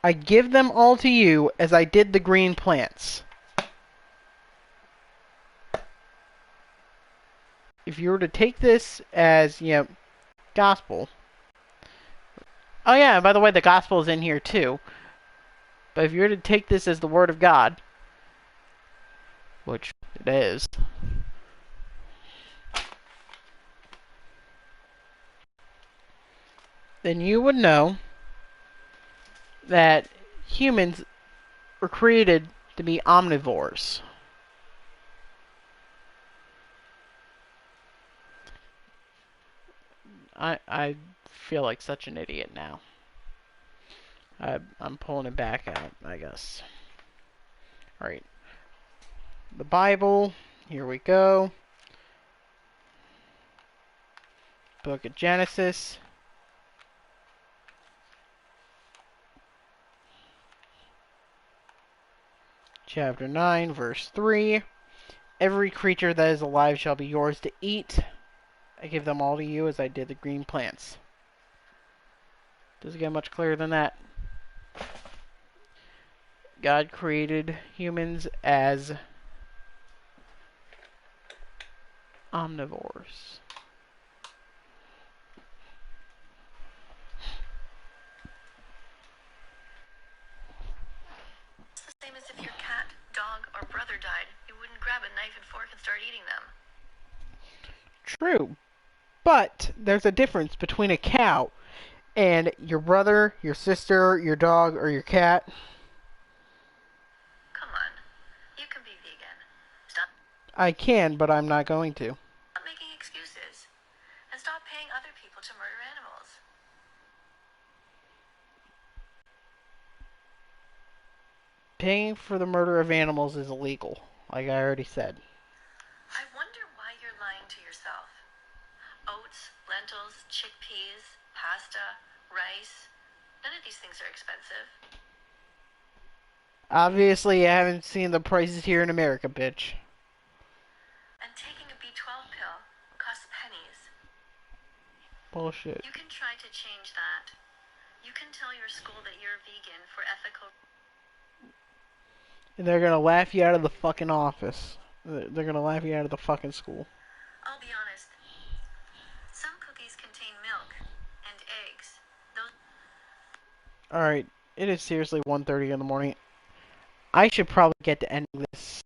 I give them all to you as I did the green plants. If you were to take this as, gospel. Oh yeah, and by the way, the gospel is in here too. But if you were to take this as the word of God, which it is, then you would know that humans were created to be omnivores. I feel like such an idiot now. I'm pulling it back out, I guess. Alright. The Bible. Here we go. Book of Genesis. Chapter 9, verse 3. Every creature that is alive shall be yours to eat. I give them all to you as I did the green plants. Does it get much clearer than that? God created humans as omnivores. It's the same as if your cat, dog, or brother died. You wouldn't grab a knife and fork and start eating them. True. But there's a difference between a cow and your brother, your sister, your dog, or your cat. Come on. You can be vegan. Stop I can, but I'm not going to. making excuses. And stop paying other people to murder animals. Paying for the murder of animals is illegal, like I already said. I wonder why you're lying to yourself. Oats, lentils, chickpeas, pasta, rice. None of these things are expensive. Obviously, I haven't seen the prices here in America, bitch. And taking a B12 pill costs pennies. Bullshit. You can try to change that. You can tell your school that you're vegan for ethical... And they're gonna laugh you out of the fucking office. They're gonna laugh you out of the fucking school. I'll be honest. Some cookies contain milk and eggs. Those... Alright, it is seriously 1:30 in the morning. I should probably get to ending this